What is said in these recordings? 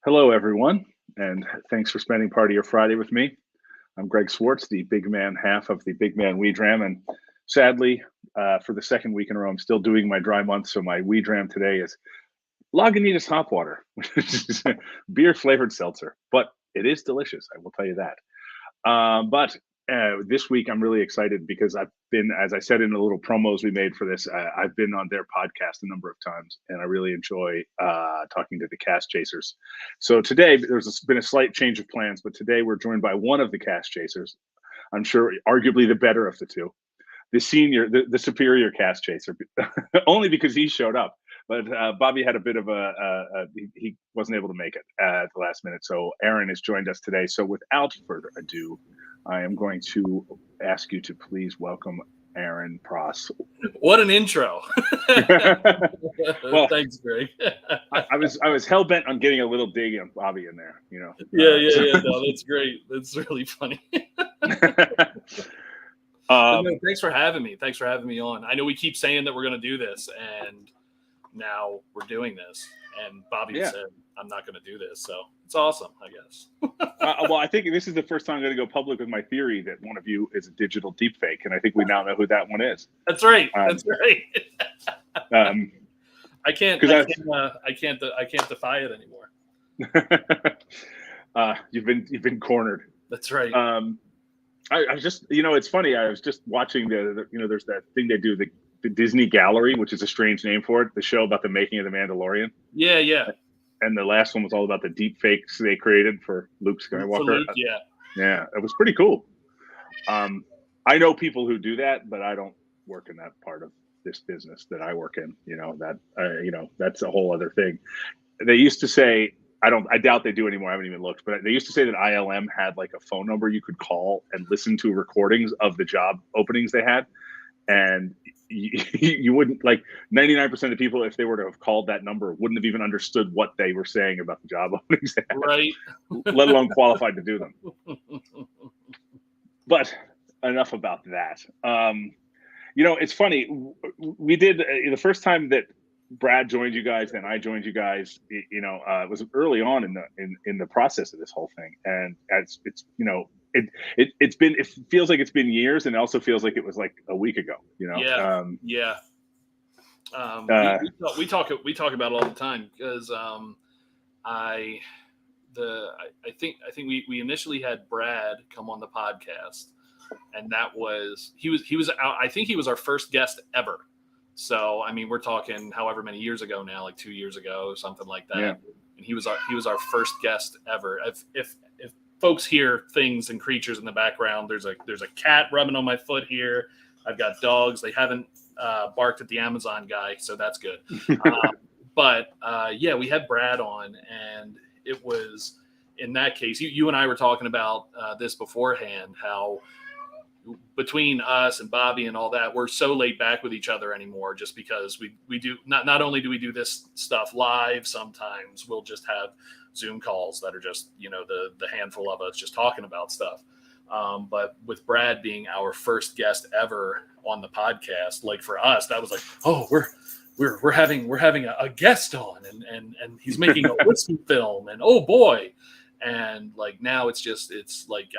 Hello, everyone, and thanks for spending part of your Friday with me. I'm Greg Swartz, the big man half of the Big Man We Dram, and sadly, for the second week in a row, I'm still doing my dry month. So my We Dram today is Lagunitas hop water, which is beer flavored seltzer, but it is delicious. I will tell you that. But this week, I'm really excited because I've been, as I said in the little promos we made for this, I've been on their podcast a number of times, and I really enjoy talking to the Cask Chasers. So today, been a slight change of plans, but today we're joined by one of the Cask Chasers. I'm sure, arguably the better of the two, the senior, the superior Cask Chaser, only because he showed up. But Bobby had a bit of he wasn't able to make it at the last minute. So Aaron has joined us today. So without further ado, I am going to ask you to please welcome Aaron Pross. What an intro. Well, thanks, Greg. I was hell bent on getting a little dig on Bobby in there, you know. Yeah. No, that's great. That's really funny. No, thanks for having me. Thanks for having me on. I know we keep saying that we're going to do this, and now we're doing this. And Bobby said, I'm not going to do this. So it's awesome, I guess. Well, I think this is the first time I'm going to go public with my theory that one of you is a digital deepfake. And I think we now know who that one is. That's right. That's right. I can't defy it anymore. You've been cornered. That's right. I was just, it's funny. I was just watching there's that thing they do, the Disney Gallery, which is a strange name for it, the show about the making of The Mandalorian. Yeah. And the last one was all about the deep fakes they created for Luke Skywalker. Yeah, it was pretty cool. I know people who do that, but I don't work in that part of this business that I work in. That's a whole other thing. They used to say, I doubt they do anymore. I haven't even looked, but they used to say that ILM had like a phone number you could call and listen to recordings of the job openings they had. And you wouldn't, like 99% of people, if they were to have called that number, wouldn't have even understood what they were saying about the job openings they had, right? Let alone qualified to do them. But enough about that. It's funny. We did the first time that Brad joined you guys, then I joined you guys. It was early on in the process of this whole thing, and it feels like it's been years, and it also feels like it was like a week ago. Yeah. We talk about it all the time because I think we initially had Brad come on the podcast, and he was out. I think he was our first guest ever. So I mean, we're talking however many years ago now, like 2 years ago, something like that. Yeah. And he was our first guest ever. If folks hear things and creatures in the background, there's a cat rubbing on my foot here. I've got dogs. They haven't barked at the Amazon guy, so that's good. But we had Brad on, and it was, in that case, you and I were talking about this beforehand, how between us and Bobby and all that, we're so laid back with each other anymore, just because we do not only do we do this stuff live, sometimes we'll just have Zoom calls that are just, the handful of us just talking about stuff. But with Brad being our first guest ever on the podcast, like for us, that was like, oh, we're having a guest on, and he's making a whiskey film, and oh boy. And like now it's like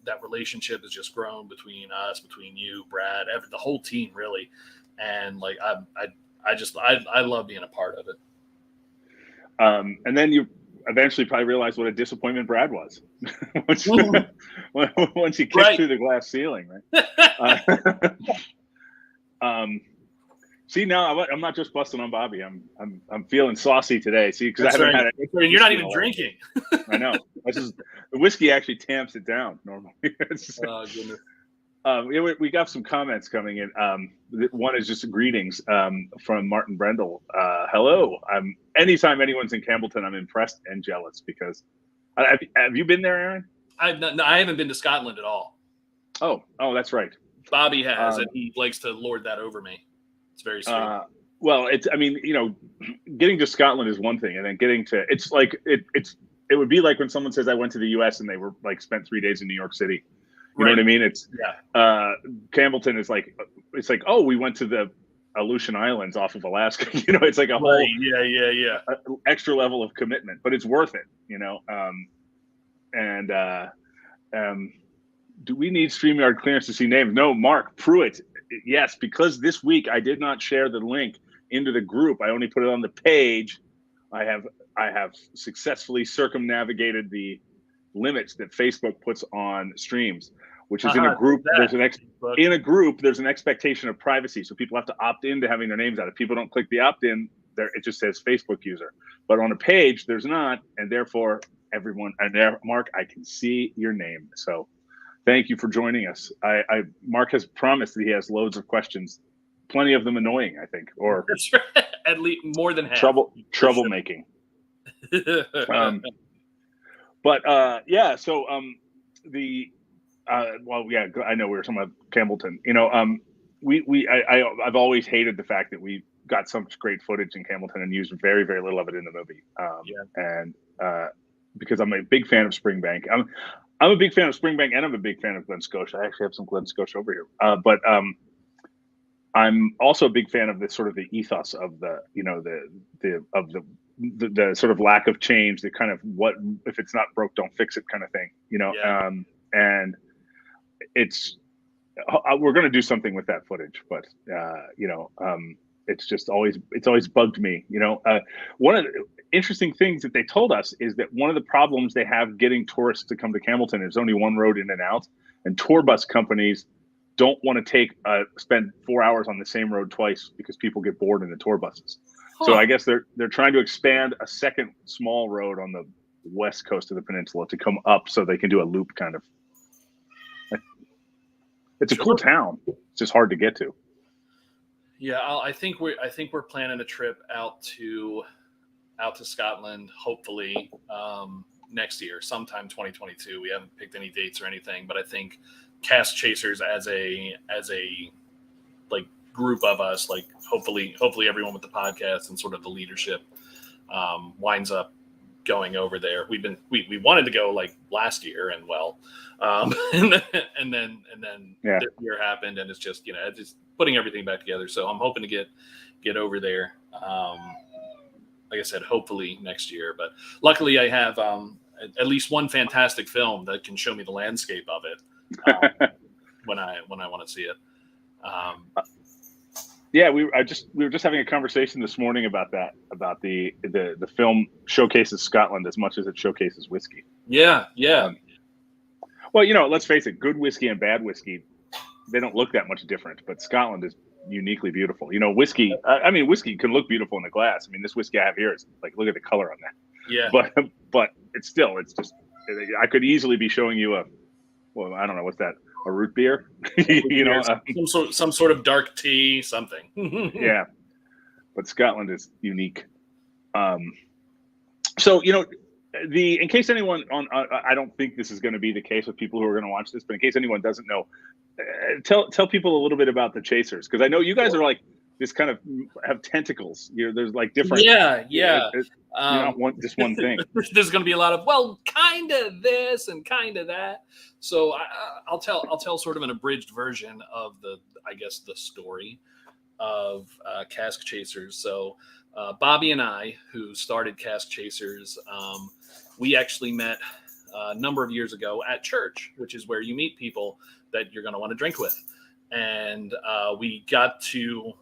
that relationship has just grown between us, between you, Brad, the whole team really. And like, I love being a part of it. And then you eventually probably realized what a disappointment Brad was once you kicked through the glass ceiling, right? See, now I'm not just busting on Bobby. I'm feeling saucy today. See, because I haven't had it. And you're not even drinking. I know. The whiskey actually tamps it down normally. Oh goodness. We got some comments coming in. One is just greetings from Martin Brendel. Hello. Anytime anyone's in Campbellton, I'm impressed and jealous because have you been there, Aaron? I haven't been to Scotland at all. Oh, that's right. Bobby has, and he likes to lord that over me. It's very sweet. Well, getting to Scotland is one thing, and then getting to it would be like when someone says I went to the U.S. and they were like spent 3 days in New York City. You know what I mean? It's Campbellton is like, it's like, oh, we went to the Aleutian Islands off of Alaska. It's like a whole Yeah. extra level of commitment, but it's worth it. And do we need StreamYard clearance to see names? No, Mark Pruitt. Yes, because this week I did not share the link into the group. I only put it on the page. I have successfully circumnavigated the limits that Facebook puts on streams, which is in a group. There's there's an expectation of privacy, so people have to opt in to having their names out. If people don't click the opt-in, there it just says Facebook user. But on a page, there's not, and therefore everyone. And there, Mark, I can see your name. So thank you for joining us. Mark has promised that he has loads of questions, plenty of them annoying, I think, or that's right. At least more than half. Troublemaking. I know we were talking about Campbellton. I've always hated the fact that we got such great footage in Campbellton and used very, very little of it in the movie. And because I'm a big fan of Springbank. I'm a big fan of Springbank, and I'm a big fan of Glen Scotia. I actually have some Glen Scotia over here. But I'm also a big fan of the sort of the ethos of the sort of lack of change, the kind of what if it's not broke, don't fix it kind of thing, and we're going to do something with that footage, but it's always bugged me. One of the interesting things that they told us is that one of the problems they have getting tourists to come to Campbellton is only one road in and out, and tour bus companies don't want to spend 4 hours on the same road twice because people get bored in the tour buses. So I guess they're trying to expand a second small road on the west coast of the peninsula to come up so they can do a loop kind of. It's a cool town. It's just hard to get to. Yeah, I think we're planning a trip out to Scotland, hopefully next year, sometime 2022. We haven't picked any dates or anything, but I think Cask Chasers as a like group of us, like hopefully everyone with the podcast and sort of the leadership winds up going over there. We wanted to go like last year, and and then this year happened, and it's just just putting everything back together. So I'm hoping to get over there. Like I said, hopefully next year. But luckily, I have at least one fantastic film that can show me the landscape of it when I want to see it. We were just having a conversation this morning about that, about the film showcases Scotland as much as it showcases whiskey. Yeah. Let's face it, good whiskey and bad whiskey, they don't look that much different, but Scotland is uniquely beautiful. Whiskey, whiskey can look beautiful in the glass. This whiskey I have here is like, look at the color on that. Yeah. But it's just, I could easily be showing you I don't know, what's that? A root beer? Some sort of dark tea, something. Yeah. But Scotland is unique. In case anyone I don't think this is going to be the case with people who are going to watch this, but in case anyone doesn't know, tell people a little bit about the Chasers, because I know you guys are like this kind of have tentacles. There's like different. Yeah. Not just one thing. There's going to be a lot of kind of this and kind of that. So I'll tell sort of an abridged version of the story of Cask Chasers. So Bobby and I, who started Cask Chasers, we actually met a number of years ago at church, which is where you meet people that you're going to want to drink with. And we got to,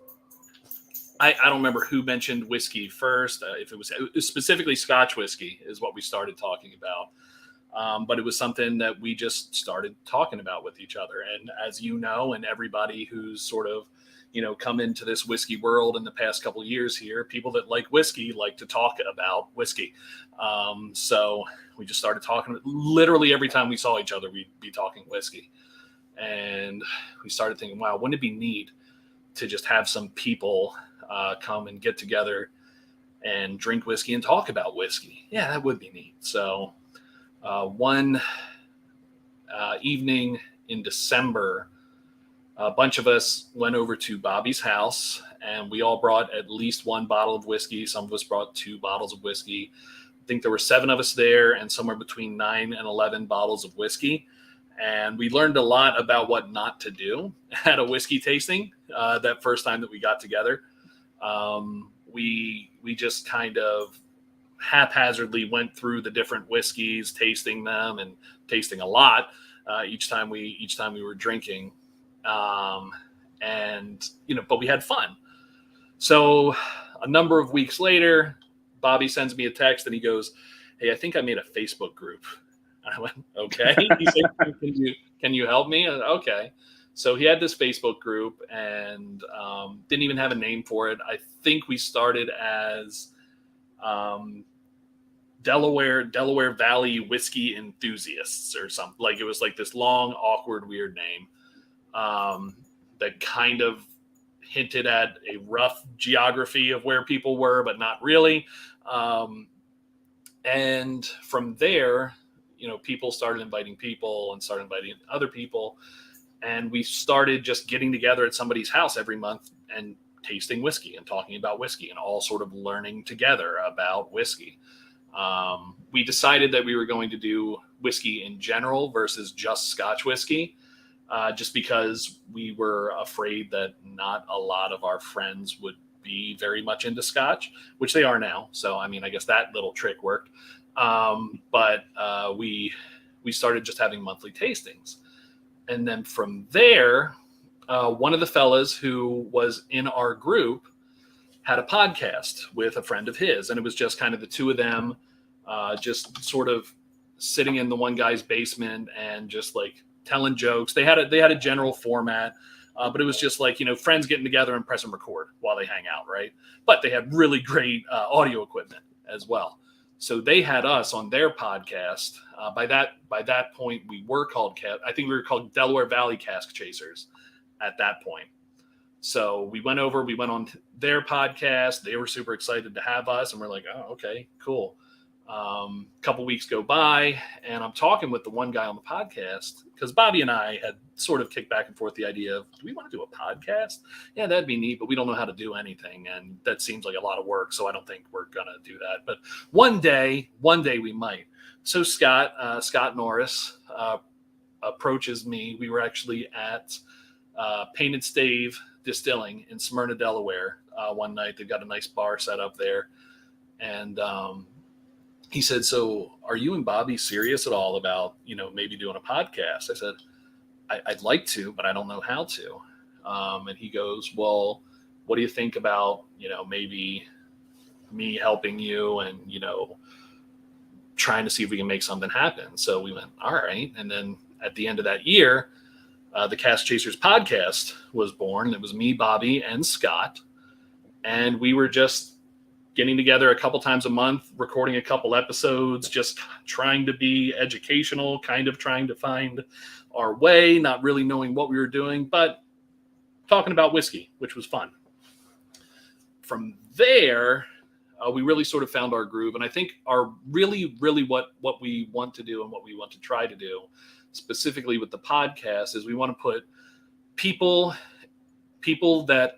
I don't remember who mentioned whiskey first. If it was specifically Scotch whiskey is what we started talking about. But it was something that we just started talking about with each other. And as you know, and everybody who's sort of, come into this whiskey world in the past couple of years here, people that like whiskey like to talk about whiskey. So we just started talking. Literally every time we saw each other, we'd be talking whiskey. And we started thinking, wow, wouldn't it be neat to just have some people come and get together and drink whiskey and talk about whiskey? Yeah, that would be neat. So one evening in December, a bunch of us went over to Bobby's house, and we all brought at least one bottle of whiskey. Some of us brought 2 bottles of whiskey. I think there were 7 of us there, and somewhere between 9 and 11 bottles of whiskey. And we learned a lot about what not to do at a whiskey tasting that first time that we got together. We just kind of haphazardly went through the different whiskeys, tasting them and tasting a lot each time we were drinking. And, but we had fun. So a number of weeks later, Bobby sends me a text and he goes, "Hey, I think I made a Facebook group." I went, "Okay." He said, can you help me? Okay. So he had this Facebook group and didn't even have a name for it. I think we started as Delaware Valley Whiskey Enthusiasts or something. Like, it was like this long, awkward, weird name that kind of hinted at a rough geography of where people were, but not really. And from there, people started inviting people and started inviting other people. And we started just getting together at somebody's house every month and tasting whiskey and talking about whiskey and all sort of learning together about whiskey. We decided that we were going to do whiskey in general versus just Scotch whiskey, just because we were afraid that not a lot of our friends would be very much into Scotch, which they are now. So, I guess that little trick worked. But we started just having monthly tastings. And then from there, one of the fellas who was in our group had a podcast with a friend of his. And it was just kind of the two of them, just sort of sitting in the one guy's basement and just like telling jokes. They had a general format, but it was just like, friends getting together and pressing record while they hang out, right? But they had really great audio equipment as well. So they had us on their podcast. By that point, we were called, I think we were called Delaware Valley Cask Chasers at that point. So we went on their podcast. They were super excited to have us. And we're like, oh, okay, cool. Couple weeks go by and I'm talking with the one guy on the podcast because Bobby and I had sort of kicked back and forth the idea of, do we want to do a podcast? Yeah, that'd be neat, but we don't know how to do anything. And that seems like a lot of work. So I don't think we're going to do that. But one day we might. So Scott Norris approaches me. We were actually at Painted Stave Distilling in Smyrna, Delaware one night. They've got a nice bar set up there. And he said, "So are you and Bobby serious at all about, maybe doing a podcast?" I said, I'd like to, but I don't know how to. And he goes, "Well, what do you think about, maybe me helping you and, trying to see if we can make something happen?" So we went, all right. And then at the end of that year, the Cask Chasers podcast was born. It was me, Bobby, and Scott. And we were just getting together a couple times a month, recording a couple episodes, just trying to be educational, kind of trying to find our way, not really knowing what we were doing, but talking about whiskey, which was fun. From there, we really sort of found our groove. And I think our really what we want to do and what we want to try to do, specifically with the podcast, is we want to put people that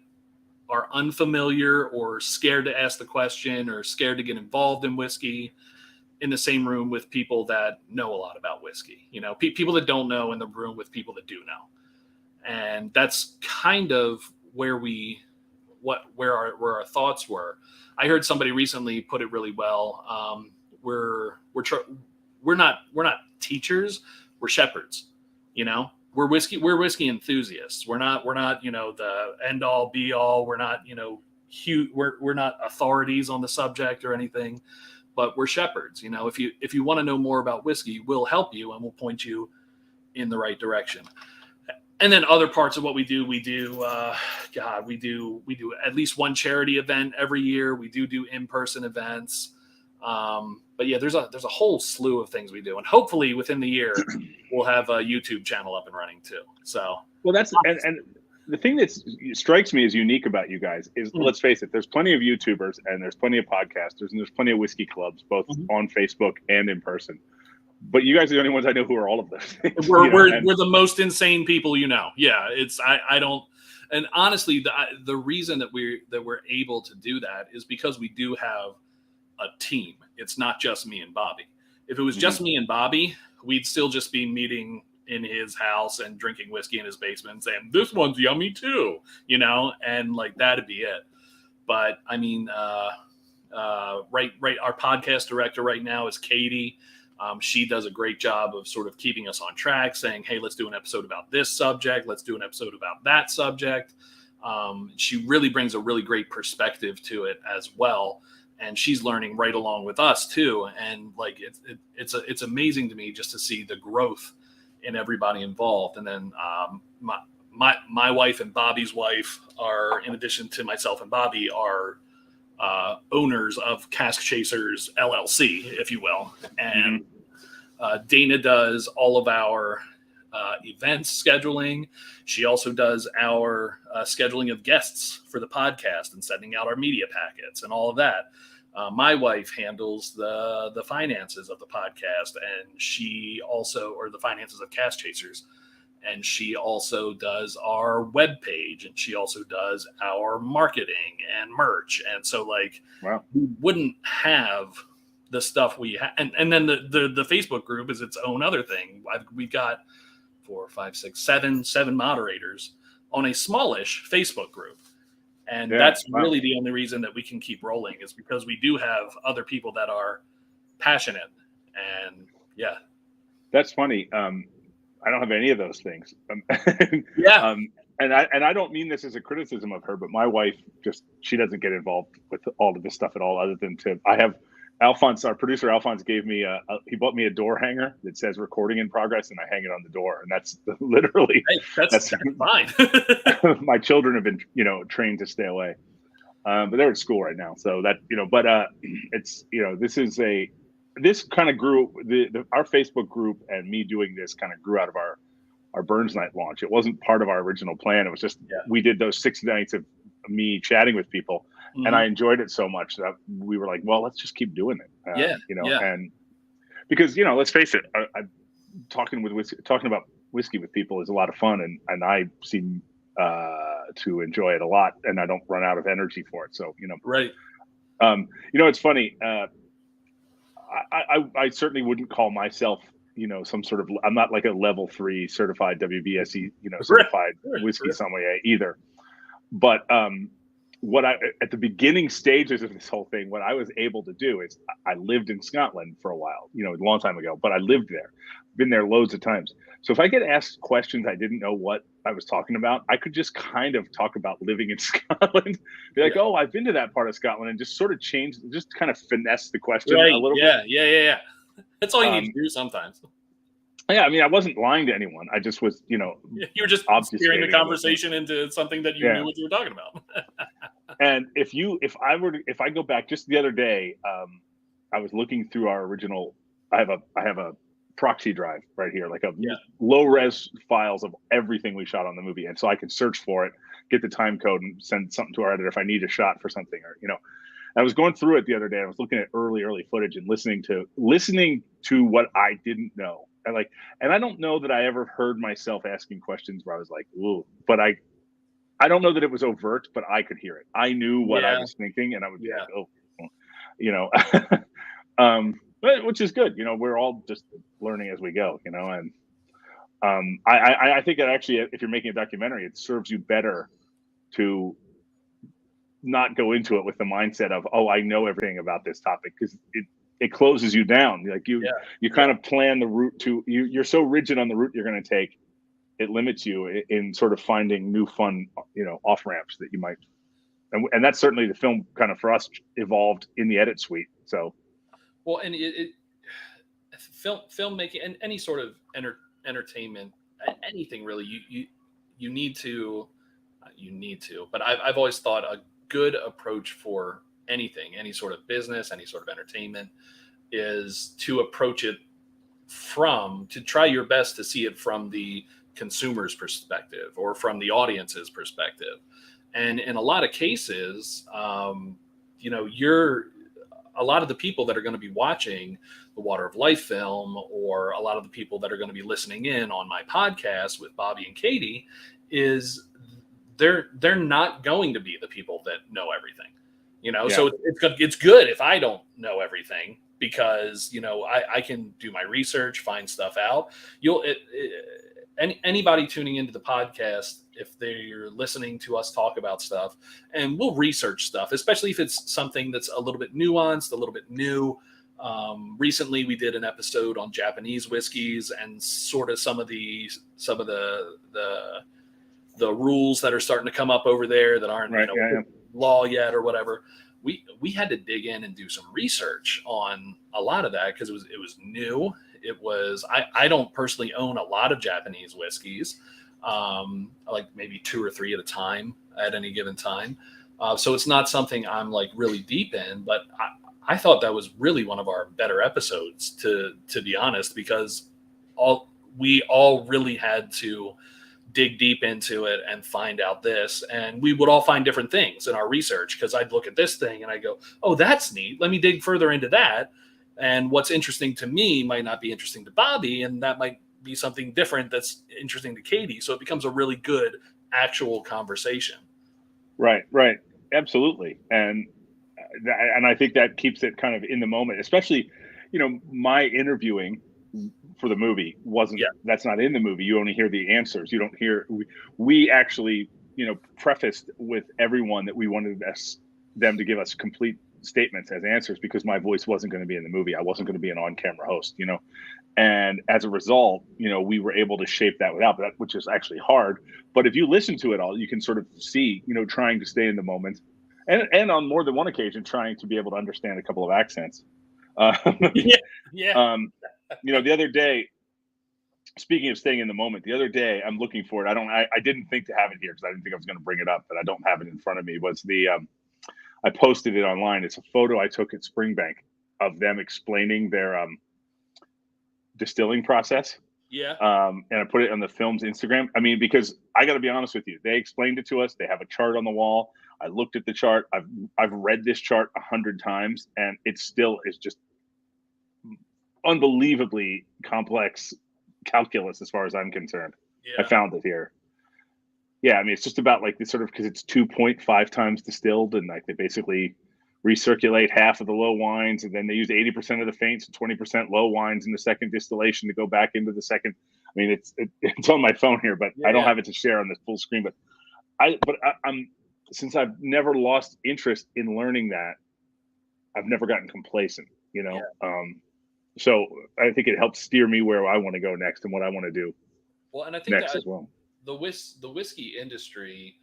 are unfamiliar or scared to ask the question or scared to get involved in whiskey in the same room with people that know a lot about whiskey, people that don't know in the room with people that do know. And that's kind of where our thoughts were. I heard somebody recently put it really well. We're not teachers, we're shepherds, We're whiskey enthusiasts. We're not, the end all be all. We're not, we're not authorities on the subject or anything, but we're shepherds. If you want to know more about whiskey, we'll help you and we'll point you in the right direction. And then other parts of what we do at least one charity event every year. We do in-person events. But yeah, there's a whole slew of things we do, and hopefully within the year we'll have a YouTube channel up and running too. So, well, that's and the thing that strikes me as unique about you guys is, let's face it, there's plenty of YouTubers and there's plenty of podcasters and there's plenty of whiskey clubs, both on Facebook and in person. But you guys are the only ones I know who are all of those things. We're the most insane people, Yeah, I don't. And honestly, the reason that we're able to do that is because we do have a team. It's not just me and Bobby. If it was just me and Bobby, we'd still just be meeting in his house and drinking whiskey in his basement and saying, this one's yummy too, and like that'd be it. But I mean, right. Our podcast director right now is Katie. She does a great job of sort of keeping us on track, saying, hey, let's do an episode about this subject. Let's do an episode about that subject. She really brings a really great perspective to it as well. And she's learning right along with us too. And like, it's amazing to me just to see the growth in everybody involved. And then, my wife and Bobby's wife are, in addition to myself and Bobby, are owners of Cask Chasers LLC, if you will. And Dana does all of our events scheduling. She also does our scheduling of guests for the podcast and sending out our media packets and all of that. My wife handles the finances of the podcast, and she also, or the finances of Cask Chasers. And she also does our webpage, and she also does our marketing and merch. And so, like, wow, we wouldn't have the stuff we have. And then the Facebook group is its own other thing. We've got 4, 5, 6, 7 moderators on a smallish Facebook group. And that's really the only reason that we can keep rolling, is because we do have other people that are passionate. And yeah, that's funny. I don't have any of those things. Yeah. And I don't mean this as a criticism of her, but my wife she doesn't get involved with all of this stuff at all, other than I have Alphonse, our producer Alphonse, gave me he bought me a door hanger that says recording in progress, and I hang it on the door, and that's literally that's fine. My children have been trained to stay away, but they're at school right now, so that but it's this kind of grew, our Facebook group and me doing this kind of grew out of our Burns Night launch. It wasn't part of our original plan. It was just, we did those 6 nights of me chatting with people, and I enjoyed it so much that we were like, well, let's just keep doing it. And because, let's face it, talking about whiskey with people is a lot of fun, and I seem to enjoy it a lot, and I don't run out of energy for it. So, Right. It's funny. I certainly wouldn't call myself, some sort of, I'm not like a level 3 certified WBSE, certified whiskey sommelier either. But at the beginning stages of this whole thing, what I was able to do is I lived in Scotland for a while, a long time ago, but I lived there, been there loads of times. So if I get asked questions I didn't know what I was talking about, I could just kind of talk about living in Scotland. Be like, oh, I've been to that part of Scotland, and just sort of just kind of finesse the question a little bit. Yeah. That's all you need to do sometimes. Yeah, I mean, I wasn't lying to anyone. I just was, you were just steering the conversation into something that you knew what you were talking about. And if I go back just the other day, I was looking through our original. I have a proxy drive right here, like a low res files of everything we shot on the movie, and so I can search for it, get the time code, and send something to our editor if I need a shot for something, or I was going through it the other day. I was looking at early footage and listening to what I didn't know. And I don't know that I ever heard myself asking questions where I was like, ooh, but I don't know that it was overt, but I could hear it. I knew what I was thinking, and I would be like, oh, but which is good. We're all just learning as we go, and I think that actually, if you're making a documentary, it serves you better to not go into it with the mindset of, oh, I know everything about this topic, because it closes you down. Like you kind of plan the route you're so rigid on the route you're going to take. It limits you in sort of finding new fun, off ramps that you might. And that's certainly the film kind of for us evolved in the edit suite. So. Well, and filmmaking and any sort of entertainment, anything really, you need to, but I've always thought a good approach for anything, any sort of business, any sort of entertainment, is to approach it to try your best to see it from the consumer's perspective or from the audience's perspective. And in a lot of cases, a lot of the people that are going to be watching the Water of Life film, or a lot of the people that are going to be listening in on my podcast with Bobby and Katie, is they're not going to be the people that know everything, So it's good if I don't know everything, because I can do my research, find stuff out. anybody tuning into the podcast, if they're listening to us talk about stuff, and we'll research stuff, especially if it's something that's a little bit nuanced, a little bit new. Recently, we did an episode on Japanese whiskeys and sort of some of the rules that are starting to come up over there that aren't law yet or whatever. We had to dig in and do some research on a lot of that because it was new. It was I don't personally own a lot of Japanese whiskeys, like maybe 2 or 3 at a time at any given time. So it's not something I'm like really deep in, but I thought that was really one of our better episodes, to be honest, because we all really had to dig deep into it and find out this, and we would all find different things in our research, because I'd look at this thing and I go, oh, that's neat. Let me dig further into that. And what's interesting to me might not be interesting to Bobby, and that might be something different that's interesting to Katie. So it becomes a really good actual conversation. Right. Absolutely. And I think that keeps it kind of in the moment, especially, my interviewing for the movie that's not in the movie. You only hear the answers. You don't hear, we actually, prefaced with everyone that we wanted them to give us complete statements as answers, because my voice wasn't going to be in the movie. I wasn't going to be an on-camera host, and as a result, we were able to shape that without that, which is actually hard. But if you listen to it all, you can sort of see, trying to stay in the moment. And on more than one occasion, trying to be able to understand a couple of accents. The other day, speaking of staying in the moment, the other day, I'm looking for it. I didn't think to have it here because I didn't think I was going to bring it up, but I don't have it in front of me. Was I posted it online. It's a photo I took at Springbank of them explaining their distilling process. Yeah. And I put it on the film's Instagram. I mean, because I got to be honest with you, they explained it to us. They have a chart on the wall. I looked at the chart. I've read this chart 100 times, and it still is just unbelievably complex calculus as far as I'm concerned. Yeah. I found it here. Yeah, I mean, it's just about like this sort of, because it's 2.5 times distilled, and like they basically recirculate half of the low wines, and then they use 80% of the faints and 20% low wines in the second distillation to go back into the second. I mean, it's on my phone here, but I don't have it to share on this full screen. But I'm since I've never lost interest in learning that, I've never gotten complacent, so I think it helps steer me where I want to go next and what I want to do. Well, and I think next as well. The whiskey industry,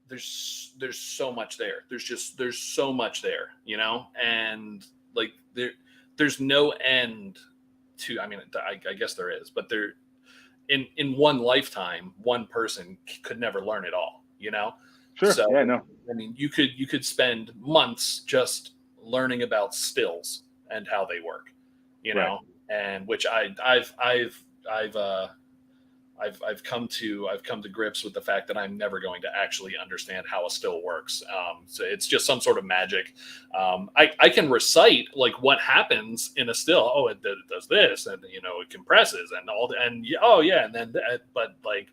there's so much there. There's so much there, and like there's no end to. I mean, I guess there is, but there in one lifetime, one person could never learn it all, Sure. So, yeah, no. I mean, you could spend months just learning about stills and how they work, right. and which I've come to grips with the fact that I'm never going to actually understand how a still works. So it's just some sort of magic. I can recite like what happens in a still. Oh, it does this, and it compresses and all, and and then but like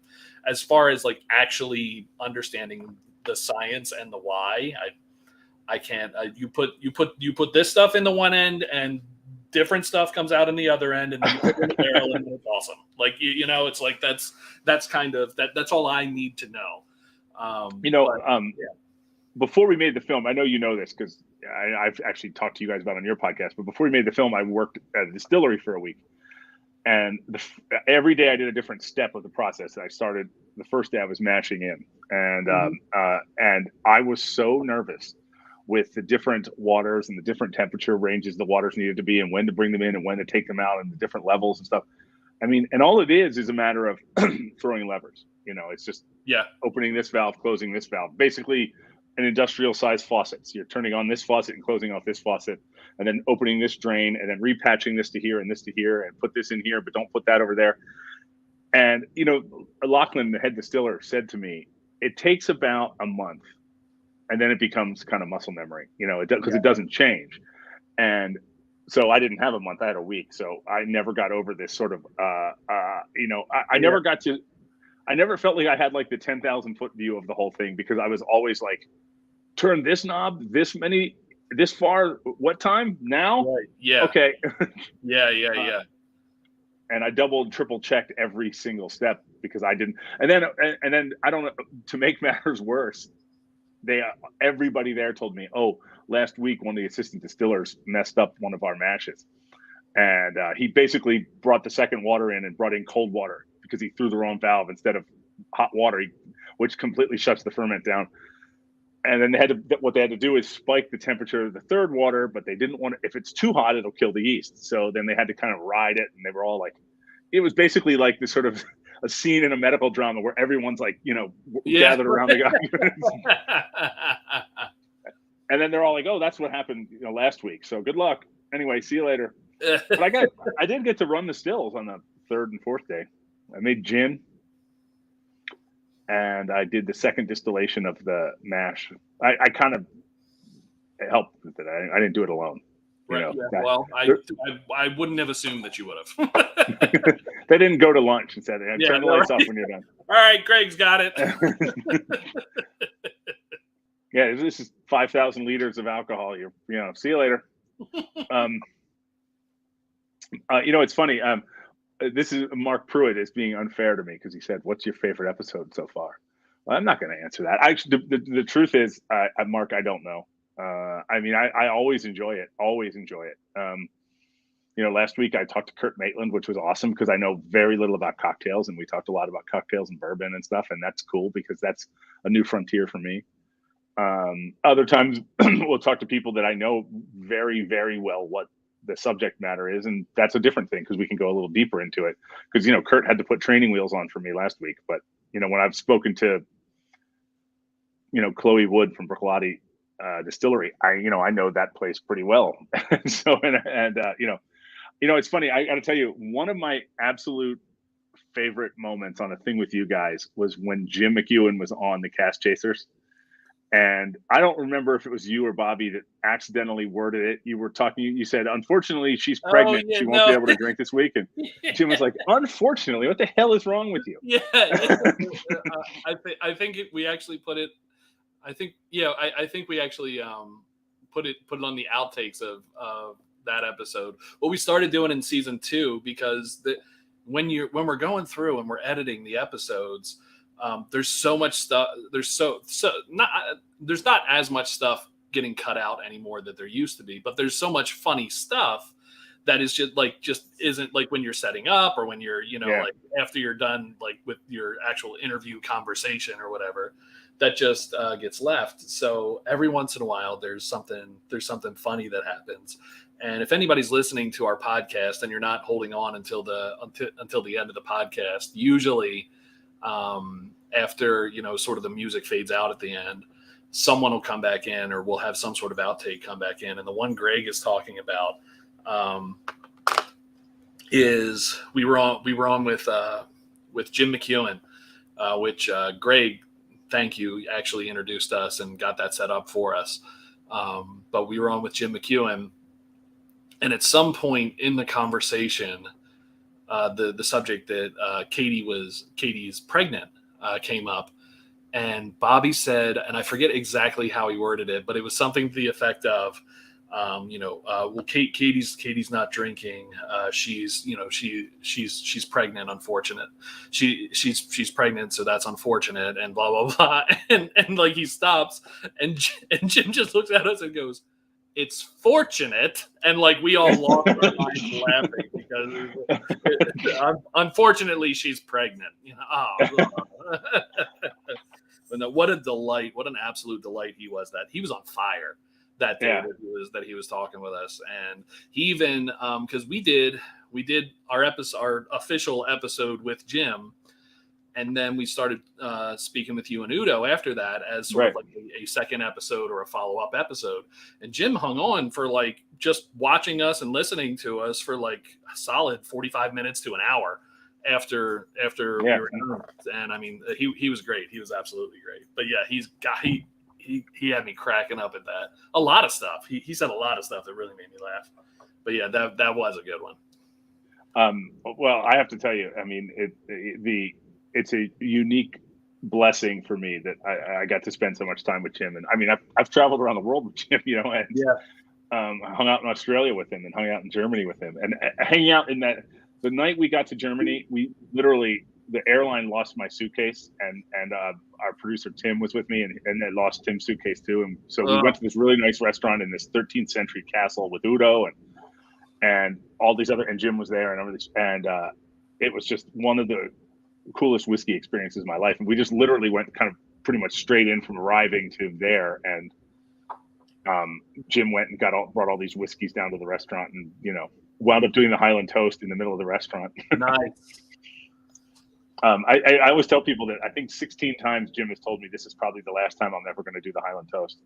as far as like actually understanding the science and the why, I can't. You put this stuff in the one end and different stuff comes out in the other end, and then you put it in the barrel, and it's awesome. Like it's like that's kind of that's all I need to know. Before we made the film, I know you know this because I've actually talked to you guys about it on your podcast. But before we made the film, I worked at a distillery for a week, and every day I did a different step of the process. I started the first day I was mashing in, and I was so nervous with the different waters and the different temperature ranges the waters needed to be, and when to bring them in and when to take them out, and the different levels and stuff. I mean, and all it is a matter of throwing levers. It's just opening this valve, closing this valve, basically an industrial size faucet. So you're turning on this faucet and closing off this faucet, and then opening this drain, and then repatching this to here and this to here, and put this in here, but don't put that over there. And, Lachlan, the head distiller, said to me, it takes about a month, and then it becomes kind of muscle memory, because it doesn't change. And so I didn't have a month, I had a week. So I never got over this sort of, I never felt like I had like the 10,000 foot view of the whole thing, because I was always like, turn this knob, this far, what time now? Right. Yeah. Okay. Yeah. and I double and triple checked every single step because I didn't. And then I don't know, to make matters worse, everybody there told me, oh, last week one of the assistant distillers messed up one of our mashes, and he basically brought the second water in and brought in cold water because he threw the wrong valve instead of hot water, which completely shuts the ferment down. And then what they had to do is spike the temperature of the third water, but they didn't want to, if it's too hot, it'll kill the yeast. So then they had to kind of ride it, and they were all like, it was basically like this sort of a scene in a medical drama where everyone's like, gathered around the guy. And then they're all like, oh, that's what happened, last week. So good luck. Anyway, see you later. But I did get to run the stills on the third and fourth day. I made gin. And I did the second distillation of the mash. I kind of helped with it. I didn't do it alone. Right. Yeah. Well, I wouldn't have assumed that you would have. They didn't go to lunch and said, turn the lights off when you're done. All right, Greg's got it. Yeah, this is 5,000 liters of alcohol. See you later. It's funny. This is Mark Pruitt is being unfair to me because he said, "What's your favorite episode so far?" Well, I'm not going to answer that. Actually, the truth is, Mark, I don't know. I always enjoy it. Always enjoy it. Last week I talked to Kurt Maitland, which was awesome because I know very little about cocktails, and we talked a lot about cocktails and bourbon and stuff, and that's cool because that's a new frontier for me. Other times we'll talk to people that I know very, very well what the subject matter is, and that's a different thing because we can go a little deeper into it because Kurt had to put training wheels on for me last week, but when I've spoken to Chloe Wood from Brooklady Distillery, I know that place pretty well. So it's funny, I got to tell you, one of my absolute favorite moments on a thing with you guys was when Jim McEwen was on the Cask Chasers. And I don't remember if it was you or Bobby that accidentally worded it. You were talking, you said, unfortunately, she's pregnant. She won't be able to drink this week. And Jim was like, unfortunately, what the hell is wrong with you? Yeah. I think we actually put it, I think we actually put it on the outtakes of that episode. What we started doing in season 2, because when we're going through and we're editing the episodes, there's so much stuff. There's not as much stuff getting cut out anymore that there used to be, but there's so much funny stuff that is just isn't like when you're setting up or when you're, like after you're done, like with your actual interview conversation or whatever, that just gets left. So every once in a while, there's something funny that happens. And if anybody's listening to our podcast and you're not holding on until the end of the podcast, usually, after sort of the music fades out at the end, someone will come back in, or we'll have some sort of outtake come back in. And the one Greg is talking about is we were on with Jim McEwen, which Greg, thank you, actually introduced us and got that set up for us. But we were on with Jim McEwen, and at some point in the conversation, the subject that Katie's pregnant came up, and Bobby said, and I forget exactly how he worded it, but it was something to the effect of, well, Katie's not drinking. She's pregnant. Unfortunate. She's pregnant, so that's unfortunate, and blah blah blah. And like he stops, and Jim just looks at us and goes, "It's fortunate," and like we all lost our minds laughing because unfortunately she's pregnant. But no, what a delight! What an absolute delight he was. That he was on fire that day that he was talking with us, and he even because we did our official episode with Jim. And then we started speaking with you and Udo after that as sort of like a second episode or a follow-up episode. And Jim hung on for like just watching us and listening to us for like a solid 45 minutes to an hour after we were done. And I mean, he was great. He was absolutely great. But yeah, he had me cracking up at that. A lot of stuff. He said a lot of stuff that really made me laugh. But yeah, that was a good one. Well, I have to tell you, I mean, it's a unique blessing for me that I got to spend so much time with Jim. And I mean, I've traveled around the world with Jim, and hung out in Australia with him and hung out in Germany with him, and hanging out in that the night we got to Germany, we literally, the airline lost my suitcase, and our producer Tim was with me, and they lost Tim's suitcase too. And so we went to this really nice restaurant in this 13th century castle with Udo and all these other, and Jim was there and everything. And it was just one of the coolest whiskey experiences of my life. And we just literally went kind of pretty much straight in from arriving to there. And Jim went and brought all these whiskeys down to the restaurant, and wound up doing the Highland toast in the middle of the restaurant. Nice. I always tell people that I think 16 times Jim has told me this is probably the last time I'm ever going to do the Highland toast.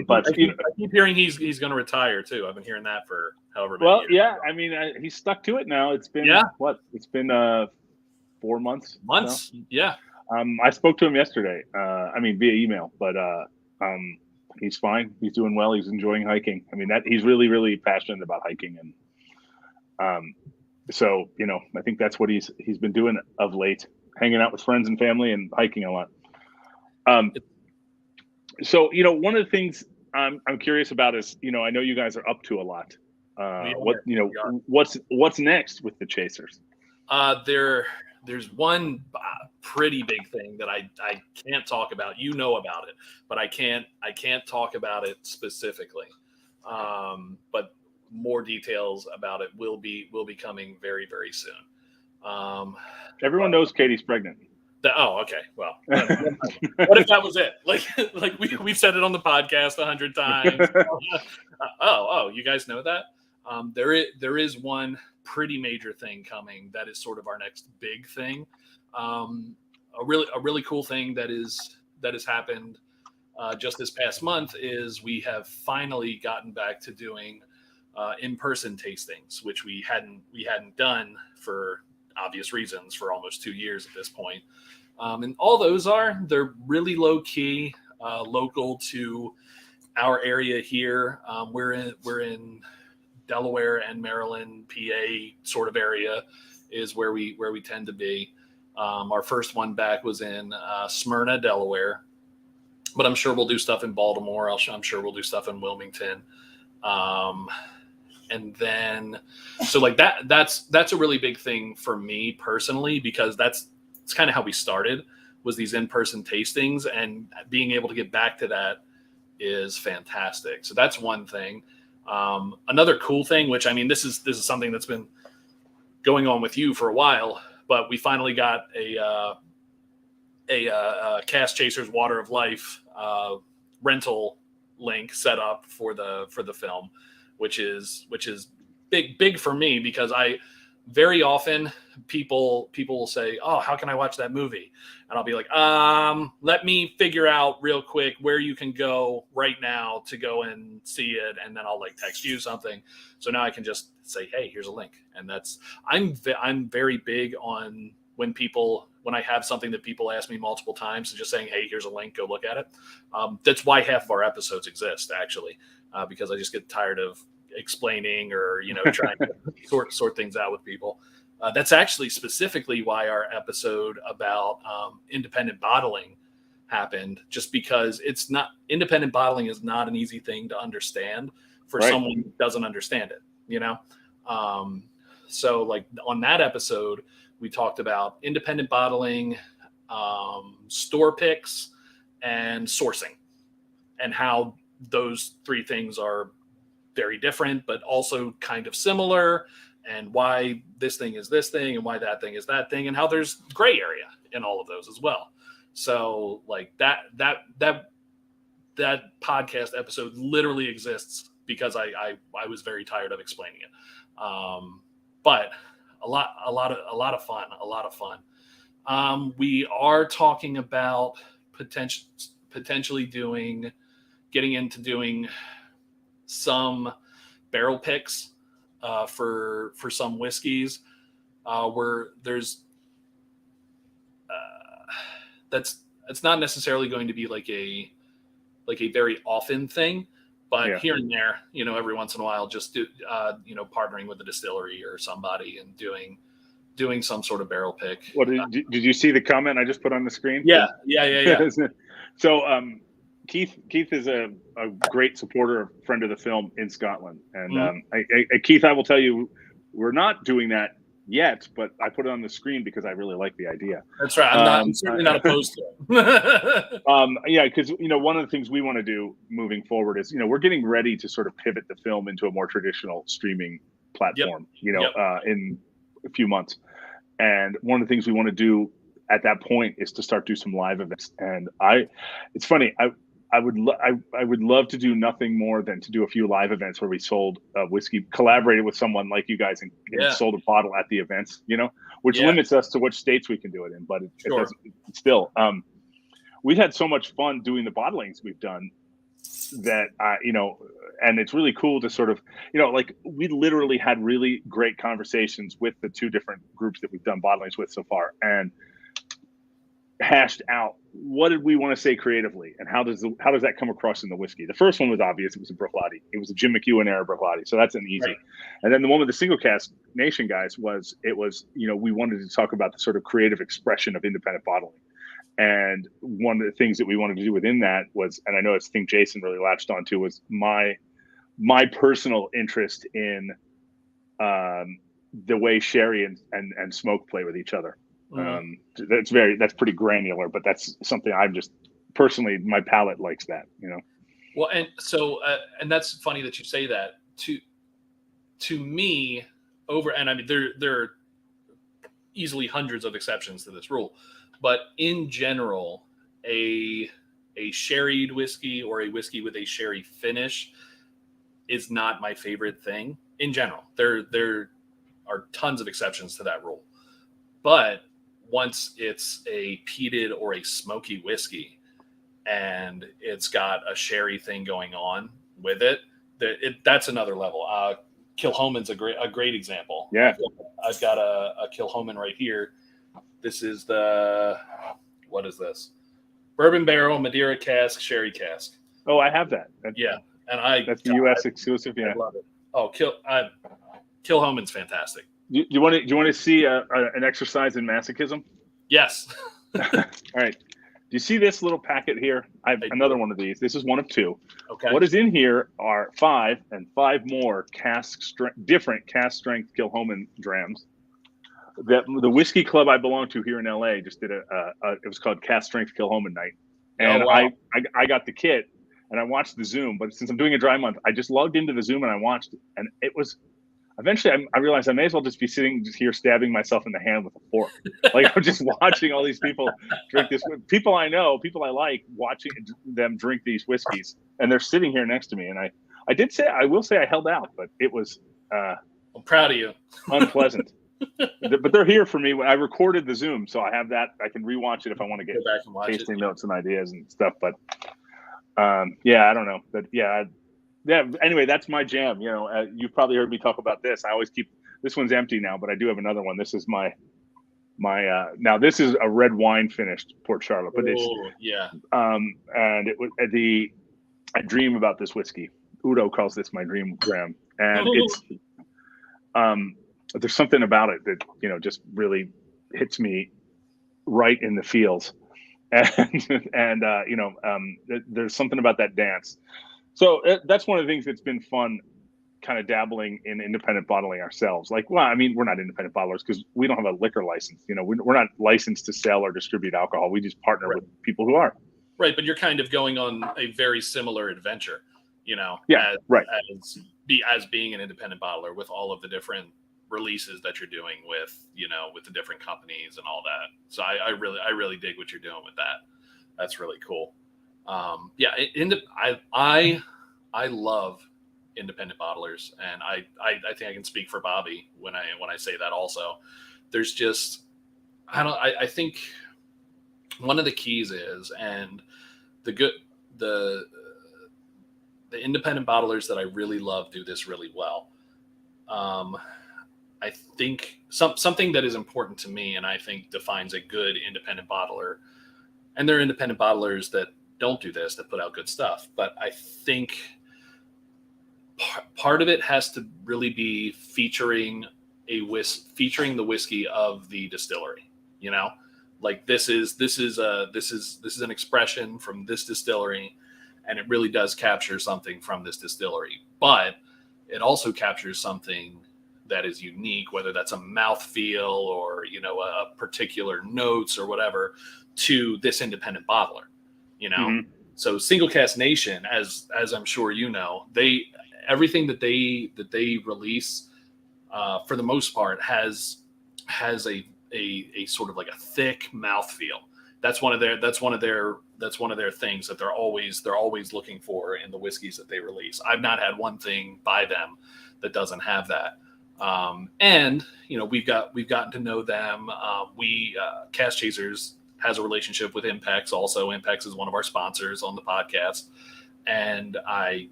But I keep hearing he's going to retire too. I've been hearing that for however many years. Yeah, I mean, he's stuck to it now. It's been It's been 4 months. Months, now. Yeah. I spoke to him yesterday. Via email, but he's fine. He's doing well. He's enjoying hiking. I mean, he's really, really passionate about hiking, and so I think that's what he's been doing of late, hanging out with friends and family and hiking a lot. So one of the things I'm curious about is I know you guys are up to a lot. What's next with the Chasers? There's one pretty big thing that I can't talk about. You know about it, but I can't talk about it specifically. But more details about it will be coming very, very soon. Everyone knows Katie's pregnant. Okay. Well, what if that was it? Like we've said it on the podcast 100 times. You guys know that? There is one pretty major thing coming that is sort of our next big thing. A really cool thing that has happened just this past month is we have finally gotten back to doing in-person tastings, which we hadn't done for obvious reasons for almost 2 years at this point. And all those they're really low key, local to our area here. We're in Delaware and Maryland, PA sort of area is where we tend to be. Our first one back was in Smyrna, Delaware, but I'm sure we'll do stuff in Baltimore. I'm sure we'll do stuff in Wilmington. And then, so like that's a really big thing for me personally, because it's kind of how we started, was these in-person tastings, and being able to get back to that is fantastic. So that's one thing. Another cool thing, which this is something that's been going on with you for a while, but we finally got a Cask Chasers Water of Life rental link set up for the film, which is big for me, because very often people will say, "Oh, how can I watch that movie?" And I'll be like, let me figure out real quick where you can go right now to go and see it, and then I'll text you something. So now I can just say, "Hey, here's a link." And I'm very big on when I have something that people ask me multiple times, and just saying, "Hey, here's a link, go look at it." That's why half of our episodes exist, actually, because I just get tired of explaining or trying to sort things out with people. That's actually specifically why our episode about independent bottling happened, just because independent bottling is not an easy thing to understand for someone who doesn't understand it, so like on that episode we talked about independent bottling, store picks, and sourcing, and how those three things are very different, but also kind of similar, and why this thing is this thing and why that thing is that thing, and how there's gray area in all of those as well. So like that podcast episode literally exists because I was very tired of explaining it. But a lot of fun. We are talking about potentially getting into doing some barrel picks for some whiskeys, where there's it's not necessarily going to be like a very often thing, but here and there, every once in a while, just do partnering with a distillery or somebody and doing some sort of barrel pick. What did you see the comment I just put on the screen? Yeah. So Keith is a great supporter, friend of the film in Scotland, and Keith, I will tell you, we're not doing that yet, but I put it on the screen because I really like the idea. That's right. I'm certainly not opposed to it. Yeah, because one of the things we want to do moving forward is we're getting ready to sort of pivot the film into a more traditional streaming platform. In a few months, and one of the things we want to do at that point is to start do some live events. And it's funny. I would love to do nothing more than to do a few live events where we sold whiskey, collaborated with someone like you guys, and sold a bottle at the events. Which limits us to which states we can do it in, but it doesn't, still. We've had so much fun doing the bottlings we've done that and it's really cool to sort of like we literally had really great conversations with the two different groups that we've done bottlings with so far, and hashed out what did we want to say creatively, and how does that come across in the whiskey. The first one was obvious. It was a Bruichladdich. It was a Jim McEwen era Bruichladdich, so that's an easy. Right. And then the one with the Single Cask Nation guys was we wanted to talk about the sort of creative expression of independent bottling. And one of the things that we wanted to do within that was, and I think Jason really latched onto, was my personal interest in the way sherry and smoke play with each other. That's pretty granular, but that's something I'm just personally, my palate likes that, Well, and so, and that's funny that you say that. To me, and I mean, there are easily hundreds of exceptions to this rule, but in general, a sherried whiskey or a whiskey with a sherry finish is not my favorite thing in general. There are tons of exceptions to that rule, but once it's a peated or a smoky whiskey and it's got a sherry thing going on with it, that's another level. Kilchoman's a great example. Yeah. I've got a Kilchoman right here. This is what is this? Bourbon barrel, Madeira cask, sherry cask. Oh, I have that. That's the U.S. exclusive. Yeah. I love it. Oh, Kilchoman's fantastic. Do you want to see an exercise in masochism? Yes. All right. Do you see this little packet here? I have another one of these. This is one of two. Okay. What is in here are 5 more different cask strength Kilchoman drams. The whiskey club I belong to here in LA just did it was called Cask Strength Kilchoman Night, and I got the kit and I watched the Zoom. But since I'm doing a dry month, I just logged into the Zoom and I watched it, and it was. Eventually, I realized I may as well just be sitting here stabbing myself in the hand with a fork. Like, I'm just watching all these people drink this. People I know, people I like, watching them drink these whiskeys, and they're sitting here next to me. And I will say I held out, but it was. I'm proud of you. Unpleasant. But they're here for me. When I recorded the Zoom, so I have that. I can rewatch it if I want to get tasting notes and ideas and stuff. But I don't know. But anyway, that's my jam. You've probably heard me talk about this. I always keep this one's empty now, but I do have another one. This is my now this is a red wine finished Port Charlotte, but and it was I dream about this whiskey. Udo calls this my dream dram, and it's there's something about it that just really hits me right in the feels, and there's something about that dance. So that's one of the things that's been fun, kind of dabbling in independent bottling ourselves. Like, well, I mean, we're not independent bottlers because we don't have a liquor license. We're not licensed to sell or distribute alcohol. We just partner with people who are. Right, but you're kind of going on a very similar adventure, as being an independent bottler with all of the different releases that you're doing with the different companies and all that. So I really dig what you're doing with that. That's really cool. I love independent bottlers, and I think I can speak for Bobby when I say that also. There's just I think one of the keys is, and the independent bottlers that I really love do this really well. I think something that is important to me, and I think defines a good independent bottler, and there are independent bottlers that don't do this, that put out good stuff. But I think part of it has to really be featuring the whiskey of the distillery. Like this is an expression from this distillery, and it really does capture something from this distillery. But it also captures something that is unique, whether that's a mouthfeel or, a particular notes or whatever, to this independent bottler, Mm-hmm. So Single Cask Nation, as I'm sure everything that they release, for the most part, has a sort of like a thick mouthfeel. That's one of their things that they're always looking for in the whiskeys that they release. I've not had one thing by them that doesn't have that. And we've gotten to know them. Cask Chasers has a relationship with Impex. Also, Impex is one of our sponsors on the podcast. And I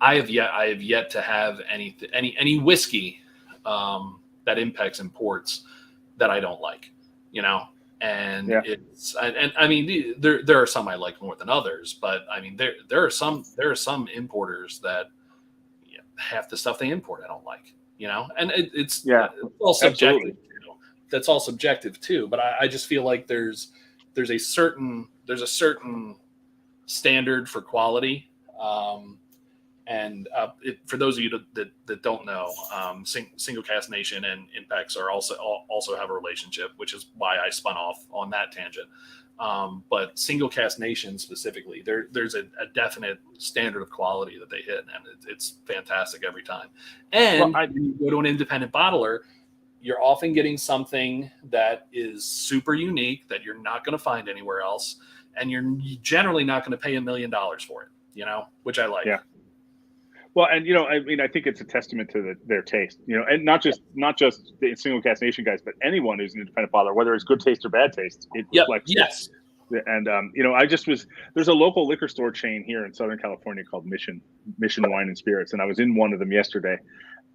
have yet to have any whiskey that Impex imports that I don't like, and I mean, there are some I like more than others, but I mean, there are some importers that half the stuff they import I don't like, and it's all subjective. That's all subjective too. But I just feel like there's a certain standard for quality. And for those of you that don't know, Single Cask Nation and Impex are also have a relationship, which is why I spun off on that tangent. But Single Cask Nation specifically, there's a definite standard of quality that they hit, and it's fantastic every time. And when you go to an independent bottler, you're often getting something that is super unique that you're not going to find anywhere else, and you're generally not going to pay $1 million for it, which I like. Yeah. Well, and I mean, I think it's a testament to their taste, and not just the Single Cask Nation guys, but anyone who's an independent bottler, whether it's good taste or bad taste, it reflects. Yes. And there's a local liquor store chain here in Southern California called Mission Wine and Spirits, and I was in one of them yesterday,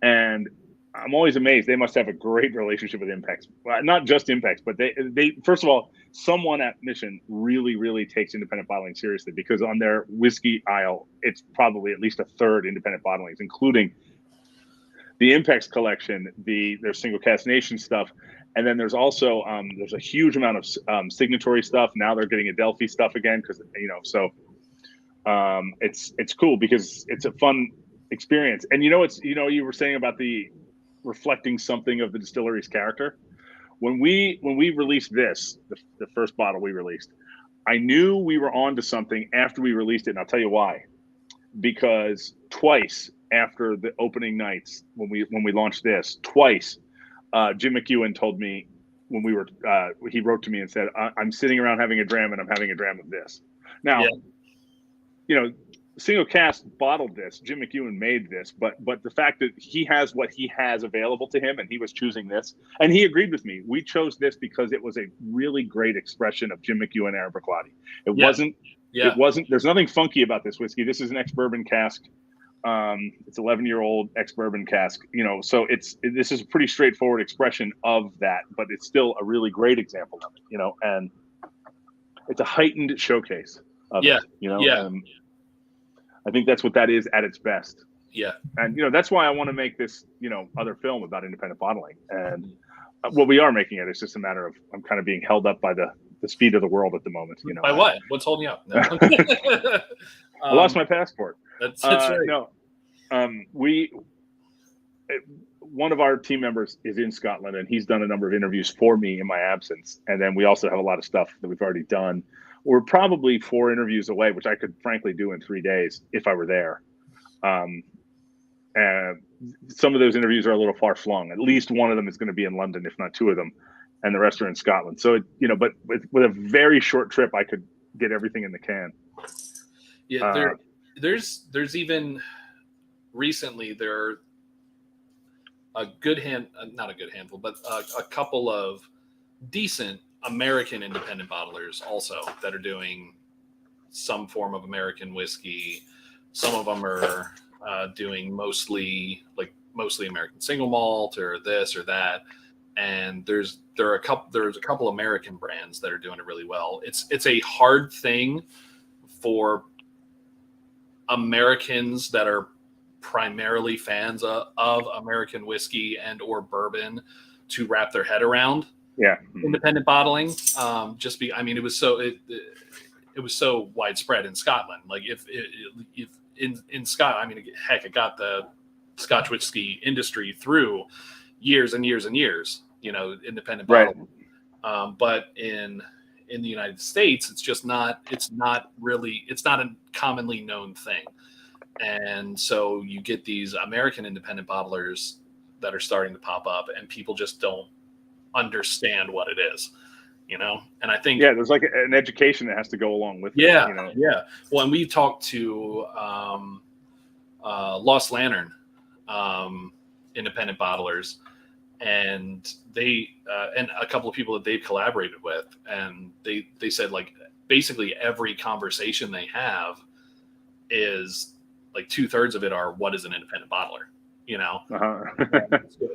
and I'm always amazed. They must have a great relationship with Impex. Well, not just Impex, but they first of all, someone at Mission really, really takes independent bottling seriously, because on their whiskey aisle, it's probably at least a third independent bottlings, including the Impex collection, their Single Cask Nation stuff, and then there's also there's a huge amount of signatory stuff. Now they're getting Adelphi stuff again, because so it's cool because it's a fun experience. And you were saying about the reflecting something of the distillery's character. When we released this, the first bottle we released, I knew we were onto something after we released it, and I'll tell you why. Because twice after the opening nights, when we launched this, Jim McEwen told me when he wrote to me and said, "I'm sitting around having a dram, and I'm having a dram of this." Now, Single Cask bottled this. Jim McEwen made this, but the fact that he has what he has available to him, and he was choosing this, and he agreed with me. We chose this because it was a really great expression of Jim McEwen era Bruichladdich. It wasn't. There's nothing funky about this whiskey. This is an ex-bourbon cask. It's 11-year-old ex-bourbon cask. So this is a pretty straightforward expression of that, but it's still a really great example of it. And it's a heightened showcase of it. I think that's what that is at its best. Yeah. And, that's why I want to make this, other film about independent bottling. And we are making it. It's just a matter of, I'm kind of being held up by the speed of the world at the moment. By what? What's holding you up? No. I lost my passport. That's right. No. One of our team members is in Scotland, and he's done a number of interviews for me in my absence. And then we also have a lot of stuff that we've already done. We're probably 4 interviews away, which I could frankly do in 3 days if I were there. And some of those interviews are a little far flung. At least one of them is going to be in London, if not 2 of them, and the rest are in Scotland. So, but with a very short trip, I could get everything in the can. Yeah, there's even recently there are not a good handful, but a couple of decent American independent bottlers also that are doing some form of American whiskey. Some of them are doing mostly American single malt or this or that. And there's a couple American brands that are doing it really well. It's a hard thing for Americans that are primarily fans of American whiskey and or bourbon to wrap their head around. Yeah. Independent bottling. It was it was so widespread in Scotland. Like if in Scotland, I mean, heck, it got the Scotch whiskey industry through years and years and years, independent bottle. But in the United States, it's not a commonly known thing. And so you get these American independent bottlers that are starting to pop up, and people just don't understand what it is, And I think there's like an education that has to go along with it. Yeah. Well, and we talked to Lost Lantern independent bottlers, and they and a couple of people that they've collaborated with, and they said like basically every conversation they have is like 2/3 of it are, what is an independent bottler?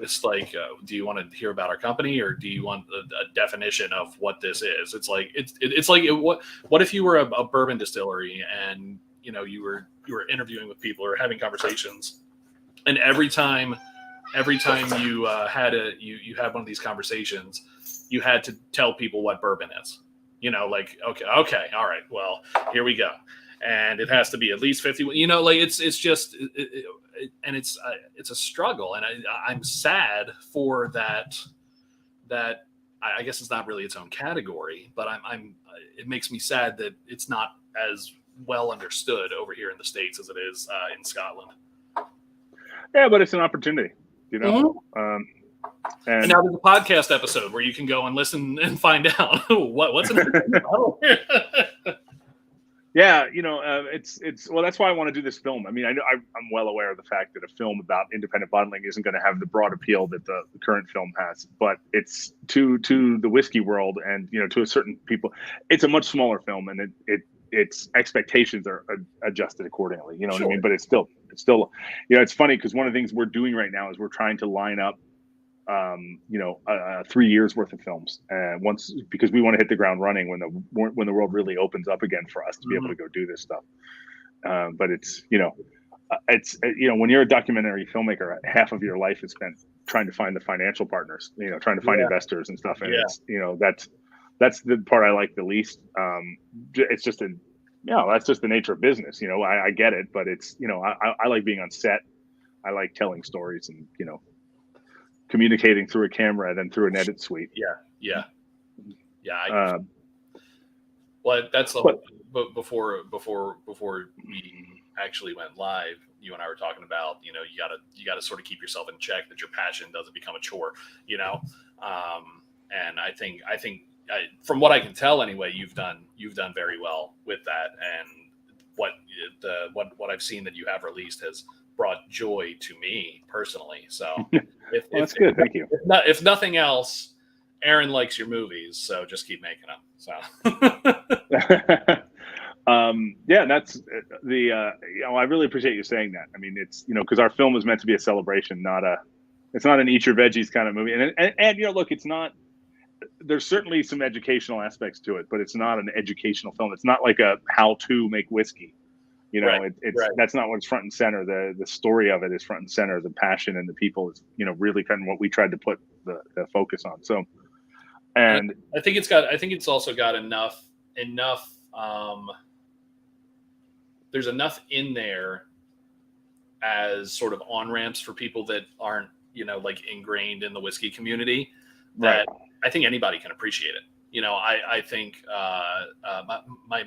It's like, do you want to hear about our company, or do you want a definition of what this is? It's like what if you were a bourbon distillery, and you were interviewing with people or having conversations, and every time you had one of these conversations, you had to tell people what bourbon is. Like okay, all right, well, here we go. And it has to be at least 50. It's just, and it's a struggle, and I'm sad for that. That I guess it's not really its own category, but it makes me sad that it's not as well understood over here in the States as it is in Scotland. Yeah, but it's an opportunity, Mm-hmm. And now there's a podcast episode where you can go and listen and find out what's an bottle. Yeah, it's well. That's why I want to do this film. I mean, I'm well aware of the fact that a film about independent bottling isn't going to have the broad appeal that the current film has. But it's to the whiskey world, and to a certain people, it's a much smaller film, and its expectations are adjusted accordingly. You know what I mean? But it's still, it's funny because one of the things we're doing right now is we're trying to line up 3 years worth of films, because we want to hit the ground running when the world really opens up again for us to be able to go do this stuff. But it's when you're a documentary filmmaker, half of your life is spent trying to find the financial partners, trying to find investors and stuff. And it's that's the part I like the least. It's just that's just the nature of business. I get it, but it's I like being on set. I like telling stories and communicating through a camera and then through an edit suite. Yeah. Well, that's the whole. But before we actually went live, you and I were talking about, you gotta sort of keep yourself in check, that your passion doesn't become a chore, and I think from what I can tell anyway, you've done very well with that, and what I've seen that you have released has brought joy to me personally. So that's good. Thank you. If nothing else, Aaron likes your movies, so just keep making them. So that's the I really appreciate you saying that. I mean, it's because our film was meant to be a celebration, it's not an eat your veggies kind of movie. And look, it's not. There's certainly some educational aspects to it, but it's not an educational film. It's not like a how to make whiskey. That's not what's front and center. The story of it is front and center. The passion and the people is, really kind of what we tried to put the focus on. So, and I think it's also got enough. There's enough in there as sort of on ramps for people that aren't, like ingrained in the whiskey community, that I think anybody can appreciate it. I think my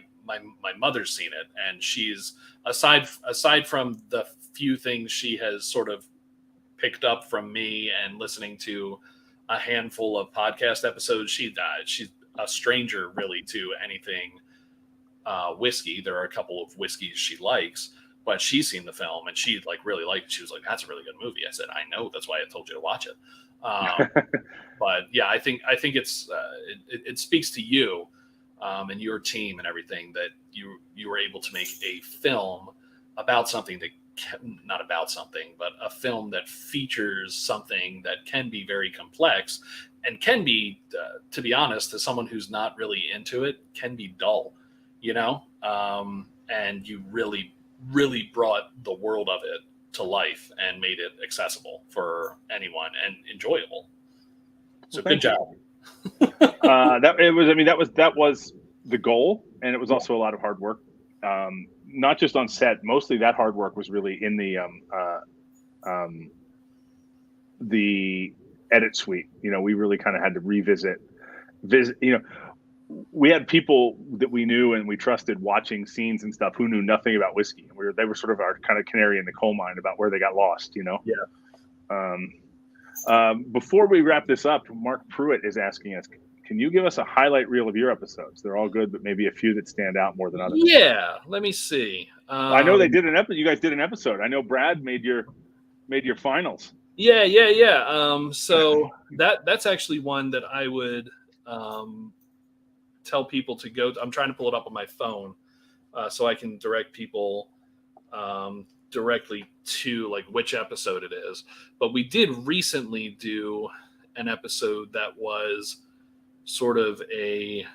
mother's seen it, and she's aside from the few things she has sort of picked up from me and listening to a handful of podcast episodes, she's a stranger really to anything whiskey. There are a couple of whiskeys she likes, but she's seen the film and she really liked it. She was like, "That's a really good movie." I said, "I know, that's why I told you to watch it." But yeah, I think it's it speaks to you and your team and everything that you were able to make a film about something that not about something, but a film that features something that can be very complex and can be, to be honest, to someone who's not really into it, can be dull, and you really, really brought the world of it to life and made it accessible for anyone and enjoyable. So good job. That was the goal. and it was also a lot of hard work. Not just on set. Mostly that hard work was really in the edit suite. We really kind of had to visit. We had people that we knew and we trusted watching scenes and stuff who knew nothing about whiskey, and they were sort of our kind of canary in the coal mine about where they got lost. Yeah. Before we wrap this up, Mark Pruitt is asking us, can you give us a highlight reel of your episodes? They're all good, but maybe a few that stand out more than others. Yeah, let me see. I know they did an episode. You guys did an episode. I know Brad made your finals. Yeah. So that's actually one that I would tell people to go to. I'm trying to pull it up on my phone so I can direct people directly to like which episode it is. But we did recently do an episode that was sort of a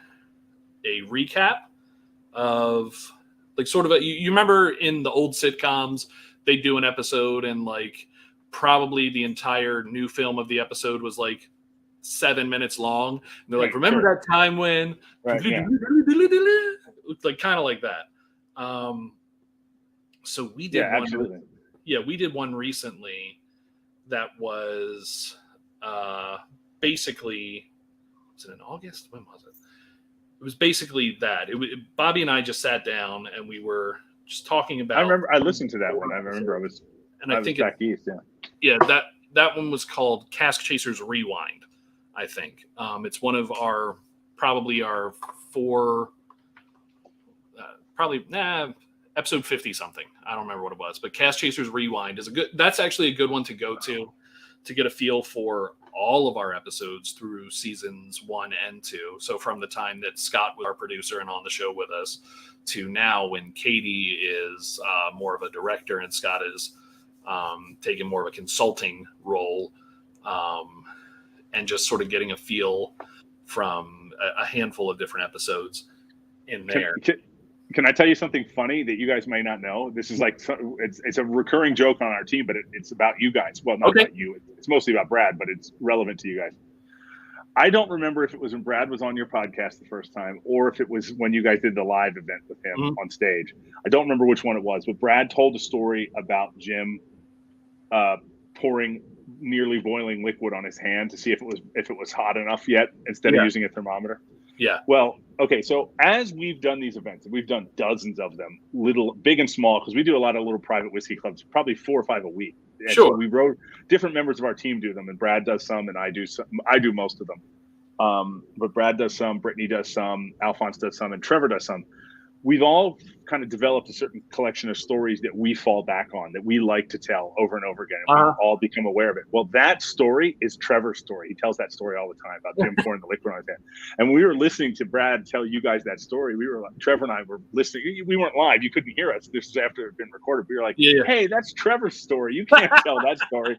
recap of like sort of you remember in the old sitcoms they do an episode and like probably the entire new film of the episode was like 7 minutes long. And they're like, remember that time when right, yeah. like kind of like that. So we did one. Absolutely. Yeah, we did one recently that was basically, was it in August? When was it? It was basically that. Bobby and I just sat down and we were just talking about. I remember I listened to that one. I remember I think back east. Yeah, that one was called Cask Chasers Rewind. I think it's one of our probably our four, episode 50 something. I don't remember what it was, but Cask Chasers Rewind is that's actually a good one to go to get a feel for all of our episodes through seasons 1 and 2. So from the time that Scott was our producer and on the show with us to now when Katie is more of a director and Scott is taking more of a consulting role and just sort of getting a feel from a handful of different episodes in there. Can I tell you something funny that you guys may not know? This is like it's a recurring joke on our team, but it's about you guys. Well, not about you. It's mostly about Brad, but it's relevant to you guys. I don't remember if it was when Brad was on your podcast the first time or if it was when you guys did the live event with him on stage. I don't remember which one it was, but Brad told a story about Jim pouring nearly boiling liquid on his hand to see if it was hot enough yet instead of using a thermometer. Yeah. Well, okay. So as we've done these events, we've done dozens of them, big and small, because we do a lot of little private whiskey clubs, probably 4 or 5 a week. And sure. So we wrote different members of our team do them, and Brad does some, and I do some. I do most of them. But Brad does some, Brittany does some, Alphonse does some, and Trevor does some. We've all kind of developed a certain collection of stories that we fall back on, that we like to tell over and over again. And we've all become aware of it. Well, that story is Trevor's story. He tells that story all the time about Jim pouring the liquid on his hand. And when we were listening to Brad tell you guys that story, we were like, Trevor and I were listening. We weren't live. You couldn't hear us. This is after it had been recorded. We were like, hey, that's Trevor's story. You can't tell that story.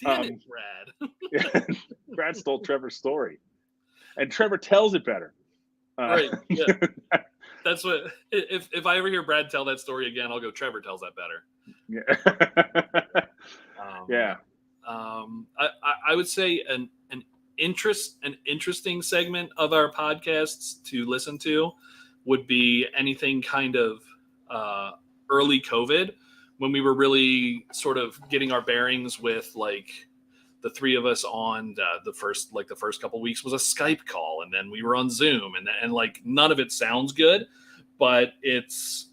Damn it, Brad. Brad stole Trevor's story. And Trevor tells it better. Right. Yeah. That's what. If I ever hear Brad tell that story again, I'll go. Trevor tells that better. Yeah. I would say an interesting segment of our podcasts to listen to would be anything kind of early COVID, when we were really sort of getting our bearings with like. The three of us on the first couple of weeks was a Skype call, and then we were on Zoom, and like none of it sounds good, but it's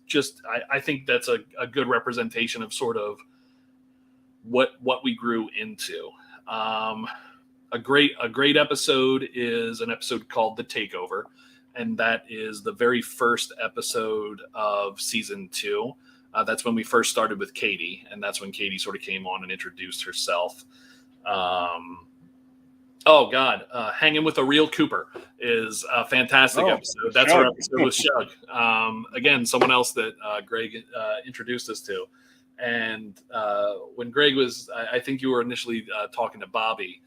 just I think that's a good representation of sort of what we grew into. A great episode is an episode called The Takeover, and that is the very first episode of season 2. That's when we first started with Katie, and that's when Katie sort of came on and introduced herself. Hanging with a Real Cooper is a fantastic episode. That's our episode with Shug. Again, someone else that Greg introduced us to. And when Greg was, I think you were initially talking to Bobby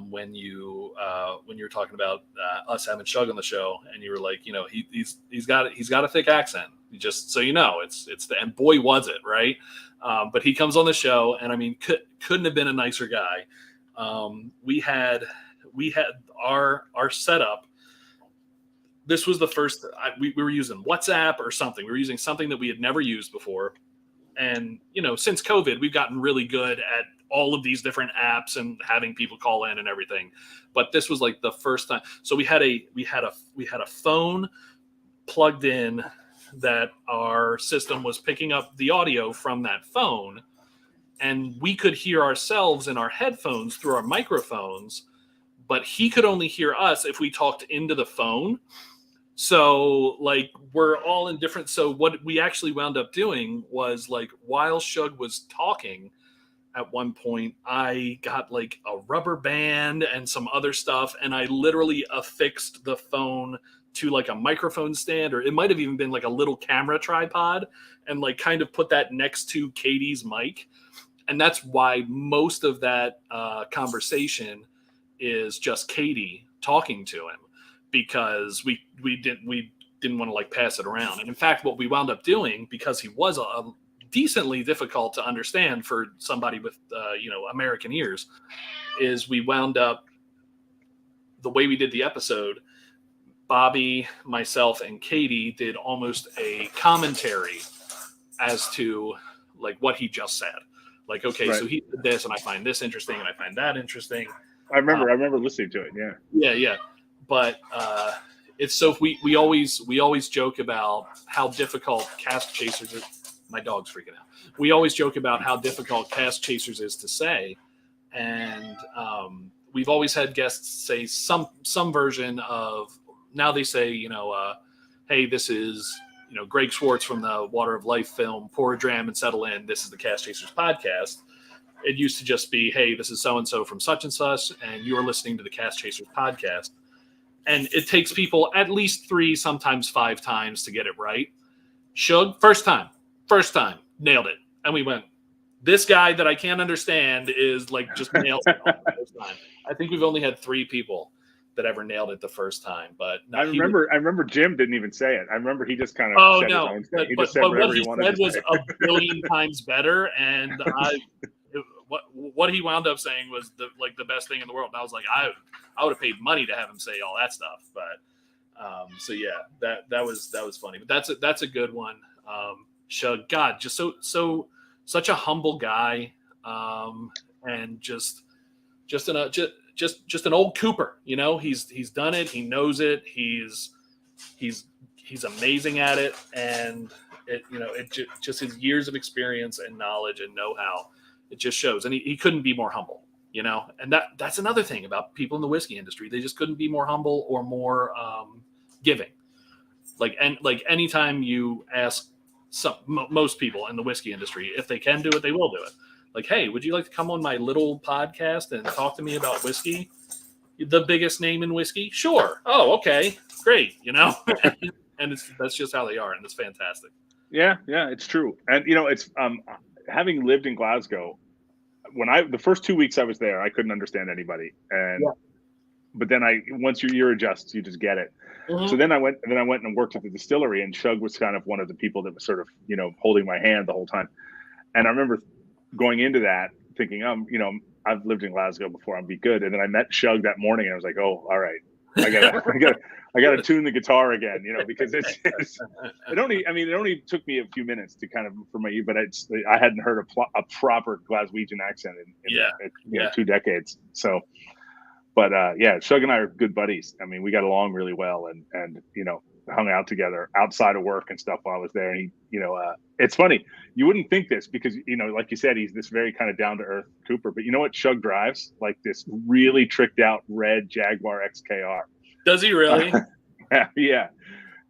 when you were talking about us having Shug on the show, and you were like, he's got a thick accent. Just so you know, and boy was it, right? But he comes on the show, and I mean, couldn't have been a nicer guy. We had our setup this was the first, we were using WhatsApp or something. We were using something that we had never used before. And, since COVID, we've gotten really good at all of these different apps and having people call in and everything. But this was like the first time. So we had a phone plugged in that our system was picking up the audio from that phone, and we could hear ourselves in our headphones through our microphones, but he could only hear us if we talked into the phone. So like we're all in different. So what we actually wound up doing was, like, while Shug was talking, at one point I got like a rubber band and some other stuff, and I literally affixed the phone to like a microphone stand, or it might have even been like a little camera tripod, and like kind of put that next to Katie's mic. And that's why most of that conversation is just Katie talking to him, because we didn't want to like pass it around. And in fact, what we wound up doing, because he was a decently difficult to understand for somebody with American ears, is we wound up, the way we did the episode, Bobby, myself, and Katie did almost a commentary as to like what he just said. Like, okay, right. So he did this, and I find this interesting, and I find that interesting. I remember listening to it. Yeah. But it's so we always joke about how difficult Cask Chasers is. My dog's freaking out. We always joke about how difficult Cask Chasers is to say, and we've always had guests say some version of. Now they say, hey, this is Greg Schwartz from the Water of Life film. Pour a dram and settle in. This is the Cask Chasers podcast. It used to just be, hey, this is so and so from such and such, and you're listening to the Cask Chasers podcast. And it takes people at least 3, sometimes 5 times to get it right. Shug, first time, nailed it. And we went, this guy that I can't understand is like just nailed it the first time. I think we've only had 3 people that ever nailed it the first time. But no, I remember Jim didn't even say it. I remember he just kind of said his own thing. He just said whatever he wanted to say. What he said was a billion times better, and what he wound up saying was the best thing in the world. And I was like, I would have paid money to have him say all that stuff. But so yeah, that was funny. But that's a good one. Shug, God, just such a humble guy, and just an old Cooper. He's done it. He knows it. He's amazing at it, and it just his years of experience and knowledge and know-how. It just shows, and he couldn't be more humble. And that's another thing about people in the whiskey industry. They just couldn't be more humble or more giving. Like anytime you ask most people in the whiskey industry if they can do it, they will do it. Like, hey, would you like to come on my little podcast and talk to me about whiskey? The biggest name in whiskey? Sure. Oh, okay, great. And that's just how they are, and it's fantastic. Yeah, it's true. And it's having lived in Glasgow, the first 2 weeks I was there, I couldn't understand anybody, but then once your ear adjusts, you just get it. Mm-hmm. So then I went and worked at the distillery, and Shug was kind of one of the people that was sort of holding my hand the whole time. And I remember going into that thinking, I've lived in Glasgow before, I'll be good. And then I met Shug that morning, and I was like, oh, all right, I gotta tune the guitar again, because it only took me a few minutes to kind of for my ear, but I hadn't heard a proper Glaswegian accent in 2 decades. So, but Shug and I are good buddies. I mean, we got along really well, and hung out together outside of work and stuff while I was there. And it's funny, you wouldn't think this because like you said, he's this very kind of down to earth Cooper. But you know what Shug drives? Like this really tricked out red Jaguar XKR. Does he really? Yeah.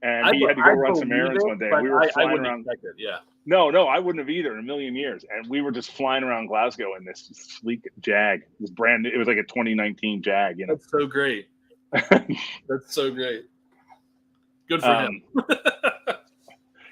And he had to go run some errands one day. We were flying around. Yeah. No, I wouldn't have either in a million years. And we were just flying around Glasgow in this sleek Jag. This brand, it was like a 2019 Jag. That's so great. That's so great. Good for him.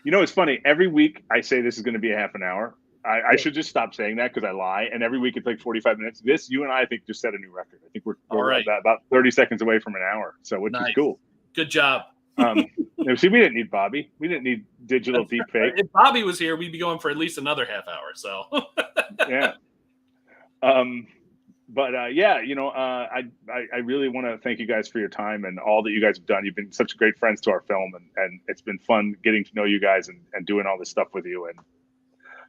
It's funny. Every week I say this is going to be a half an hour. I should just stop saying that because I lie. And every week it's like 45 minutes. You and I think, just set a new record. I think we're right. about 30 seconds away from an hour. So, which is cool. Good job. See, we didn't need Bobby. We didn't need digital deep fake. If Bobby was here, we'd be going for at least another half hour. So, yeah. yeah, I really want to thank you guys for your time and all that you guys have done. You've been such great friends to our film, and it's been fun getting to know you guys and doing all this stuff with you, and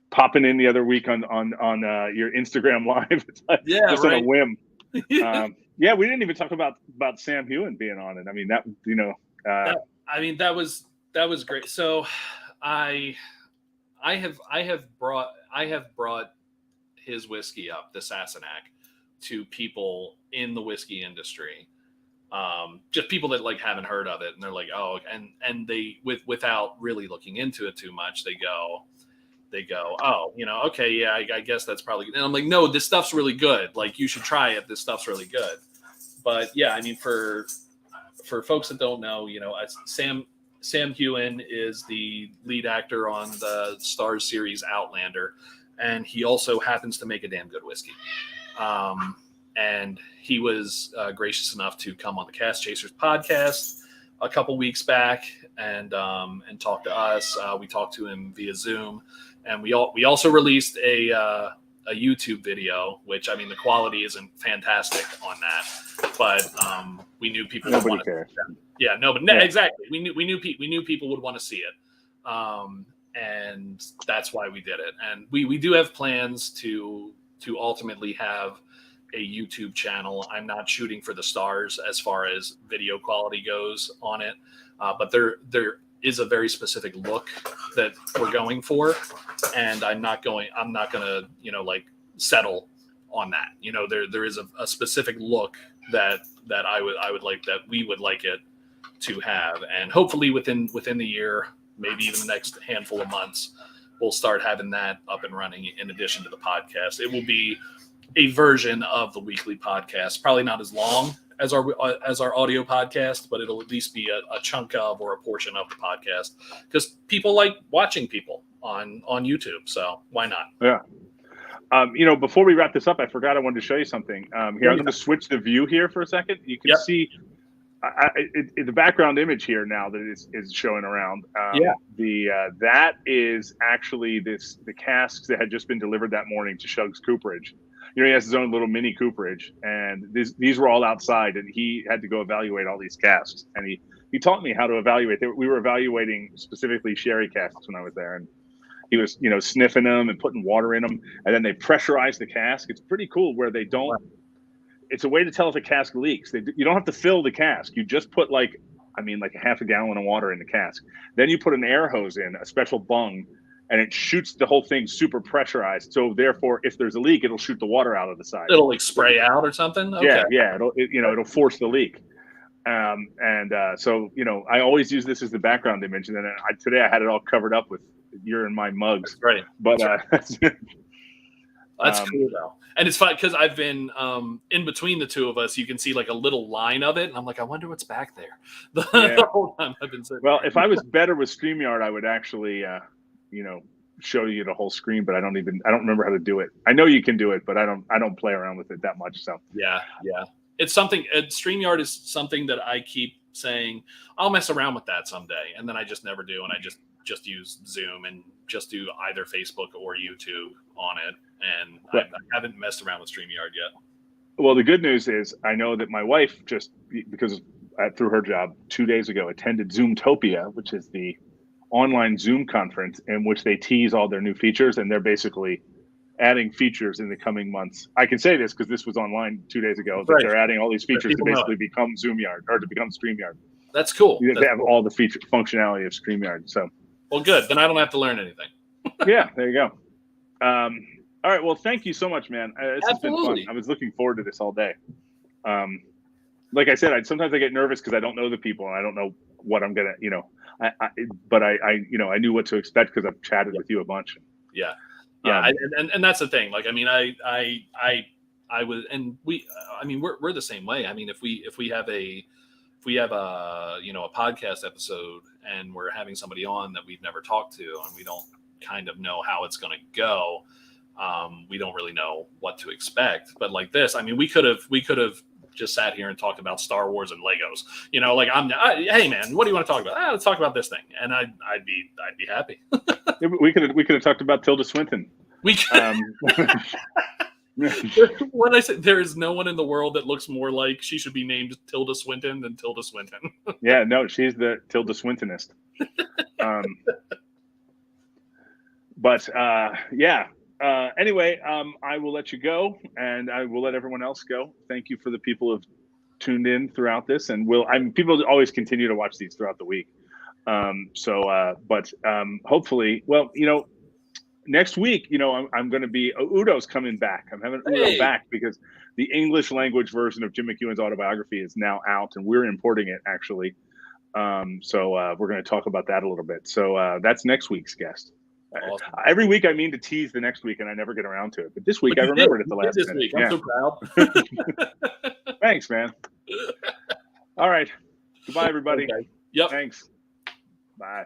popping in the other week on your Instagram live Yeah, just right. on a whim. Yeah, we didn't even talk about Sam Hewen being on it. I mean, that was great. So I have brought his whiskey up, the Sassenach, to people in the whiskey industry, just people that like haven't heard of it, and they're like, oh, and they without really looking into it too much, they go, oh, okay, yeah, I guess that's probably good. And I'm like, no, this stuff's really good. Like, you should try it. This stuff's really good. But yeah, I mean, for folks that don't know, Sam Hewen is the lead actor on the Starz series Outlander, and he also happens to make a damn good whiskey. And he was gracious enough to come on the Cask Chasers podcast a couple weeks back and talk to us. We talked to him via Zoom, and we also released a YouTube video, which, I mean, the quality isn't fantastic on that, but we knew people would want to. Yeah, no, but exactly. We knew people would want to see it, and that's why we did it. And we do have plans to ultimately have a YouTube channel. I'm not shooting for the stars as far as video quality goes on it, but there is a very specific look that we're going for, and I'm not gonna like settle on that. There is a specific look that I would like, that we would like it to have, and hopefully within the year, maybe even the next handful of months, we'll start having that up and running. In addition to the podcast, it will be a version of the weekly podcast, probably not as long as our audio podcast, but it'll at least be a chunk of, or a portion of, the podcast, because people like watching people on YouTube. So why not? Yeah. Before we wrap this up, I forgot I wanted to show you something. Here, I'm going to switch the view here for a second. You can see the background image here now that is showing around. That is actually the casks that had just been delivered that morning to Shug's Cooperage. He has his own little mini cooperage, and these were all outside, and he had to go evaluate all these casks. And he taught me how to evaluate. We were evaluating specifically sherry casks when I was there, and he was sniffing them and putting water in them, and then they pressurize the cask. It's pretty cool where they don't. It's a way to tell if a cask leaks. You don't have to fill the cask. You just put like a half a gallon of water in the cask. Then you put an air hose in, a special bung, and it shoots the whole thing super pressurized. So therefore, if there's a leak, it'll shoot the water out of the side. It'll like spray out or something. Okay. Yeah. It'll force the leak. So I always use this as the background image. And then today I had it all covered up with your and my mugs. That's right. But that's cool though. And it's fun because I've been in between the two of us. You can see like a little line of it, and I'm like, I wonder what's back there. The whole time I've been sitting. Well, if I was better with StreamYard, I would actually, show you the whole screen. But I don't remember how to do it. I know you can do it, but I don't play around with it that much. So yeah, it's something. StreamYard is something that I keep saying I'll mess around with that someday, and then I just never do, and I just use Zoom and just do either Facebook or YouTube on it. And I haven't messed around with StreamYard yet. Well, the good news is I know that my wife because through her job 2 days ago, attended Zoomtopia, which is the online Zoom conference in which they tease all their new features, and they're basically adding features in the coming months. I can say this because this was online 2 days ago, that they're adding all these features to basically become ZoomYard, or to become StreamYard. That's cool. They have all the feature functionality of StreamYard. So, well, good. Then I don't have to learn anything. Yeah, there you go. All right. Well, thank you so much, man. This has been fun. I was looking forward to this all day. Like I said, sometimes I get nervous because I don't know the people and I don't know what I'm gonna, but I knew what to expect because I've chatted with you a bunch. Yeah. And that's the thing. Like, I mean, I was, and we're the same way. I mean, if we have a podcast episode and we're having somebody on that we've never talked to and we don't kind of know how it's going to go, we don't really know what to expect. But like this, I mean, we could have just sat here and talked about Star Wars and Legos. Hey man, what do you want to talk about? Let's talk about this thing, and I'd be happy. We could have talked about Tilda Swinton. We could. When I say there is no one in the world that looks more like she should be named Tilda Swinton than Tilda Swinton. Yeah, no, she's the Tilda Swintonist. But yeah. Anyway, I will let you go, and I will let everyone else go. Thank you for the people who have tuned in throughout this, and people always continue to watch these throughout the week. But hopefully, well, next week, I'm going to be Udo's coming back. I'm having Udo back because the English language version of Jim McEwen's autobiography is now out, and we're importing it actually. So we're going to talk about that a little bit. So that's next week's guest. Awesome. Every week I mean to tease the next week, and I never get around to it. But this week I remembered at the last minute. Week. I'm so proud. Thanks, man. All right. Goodbye, everybody. Okay. Yep. Thanks. Bye.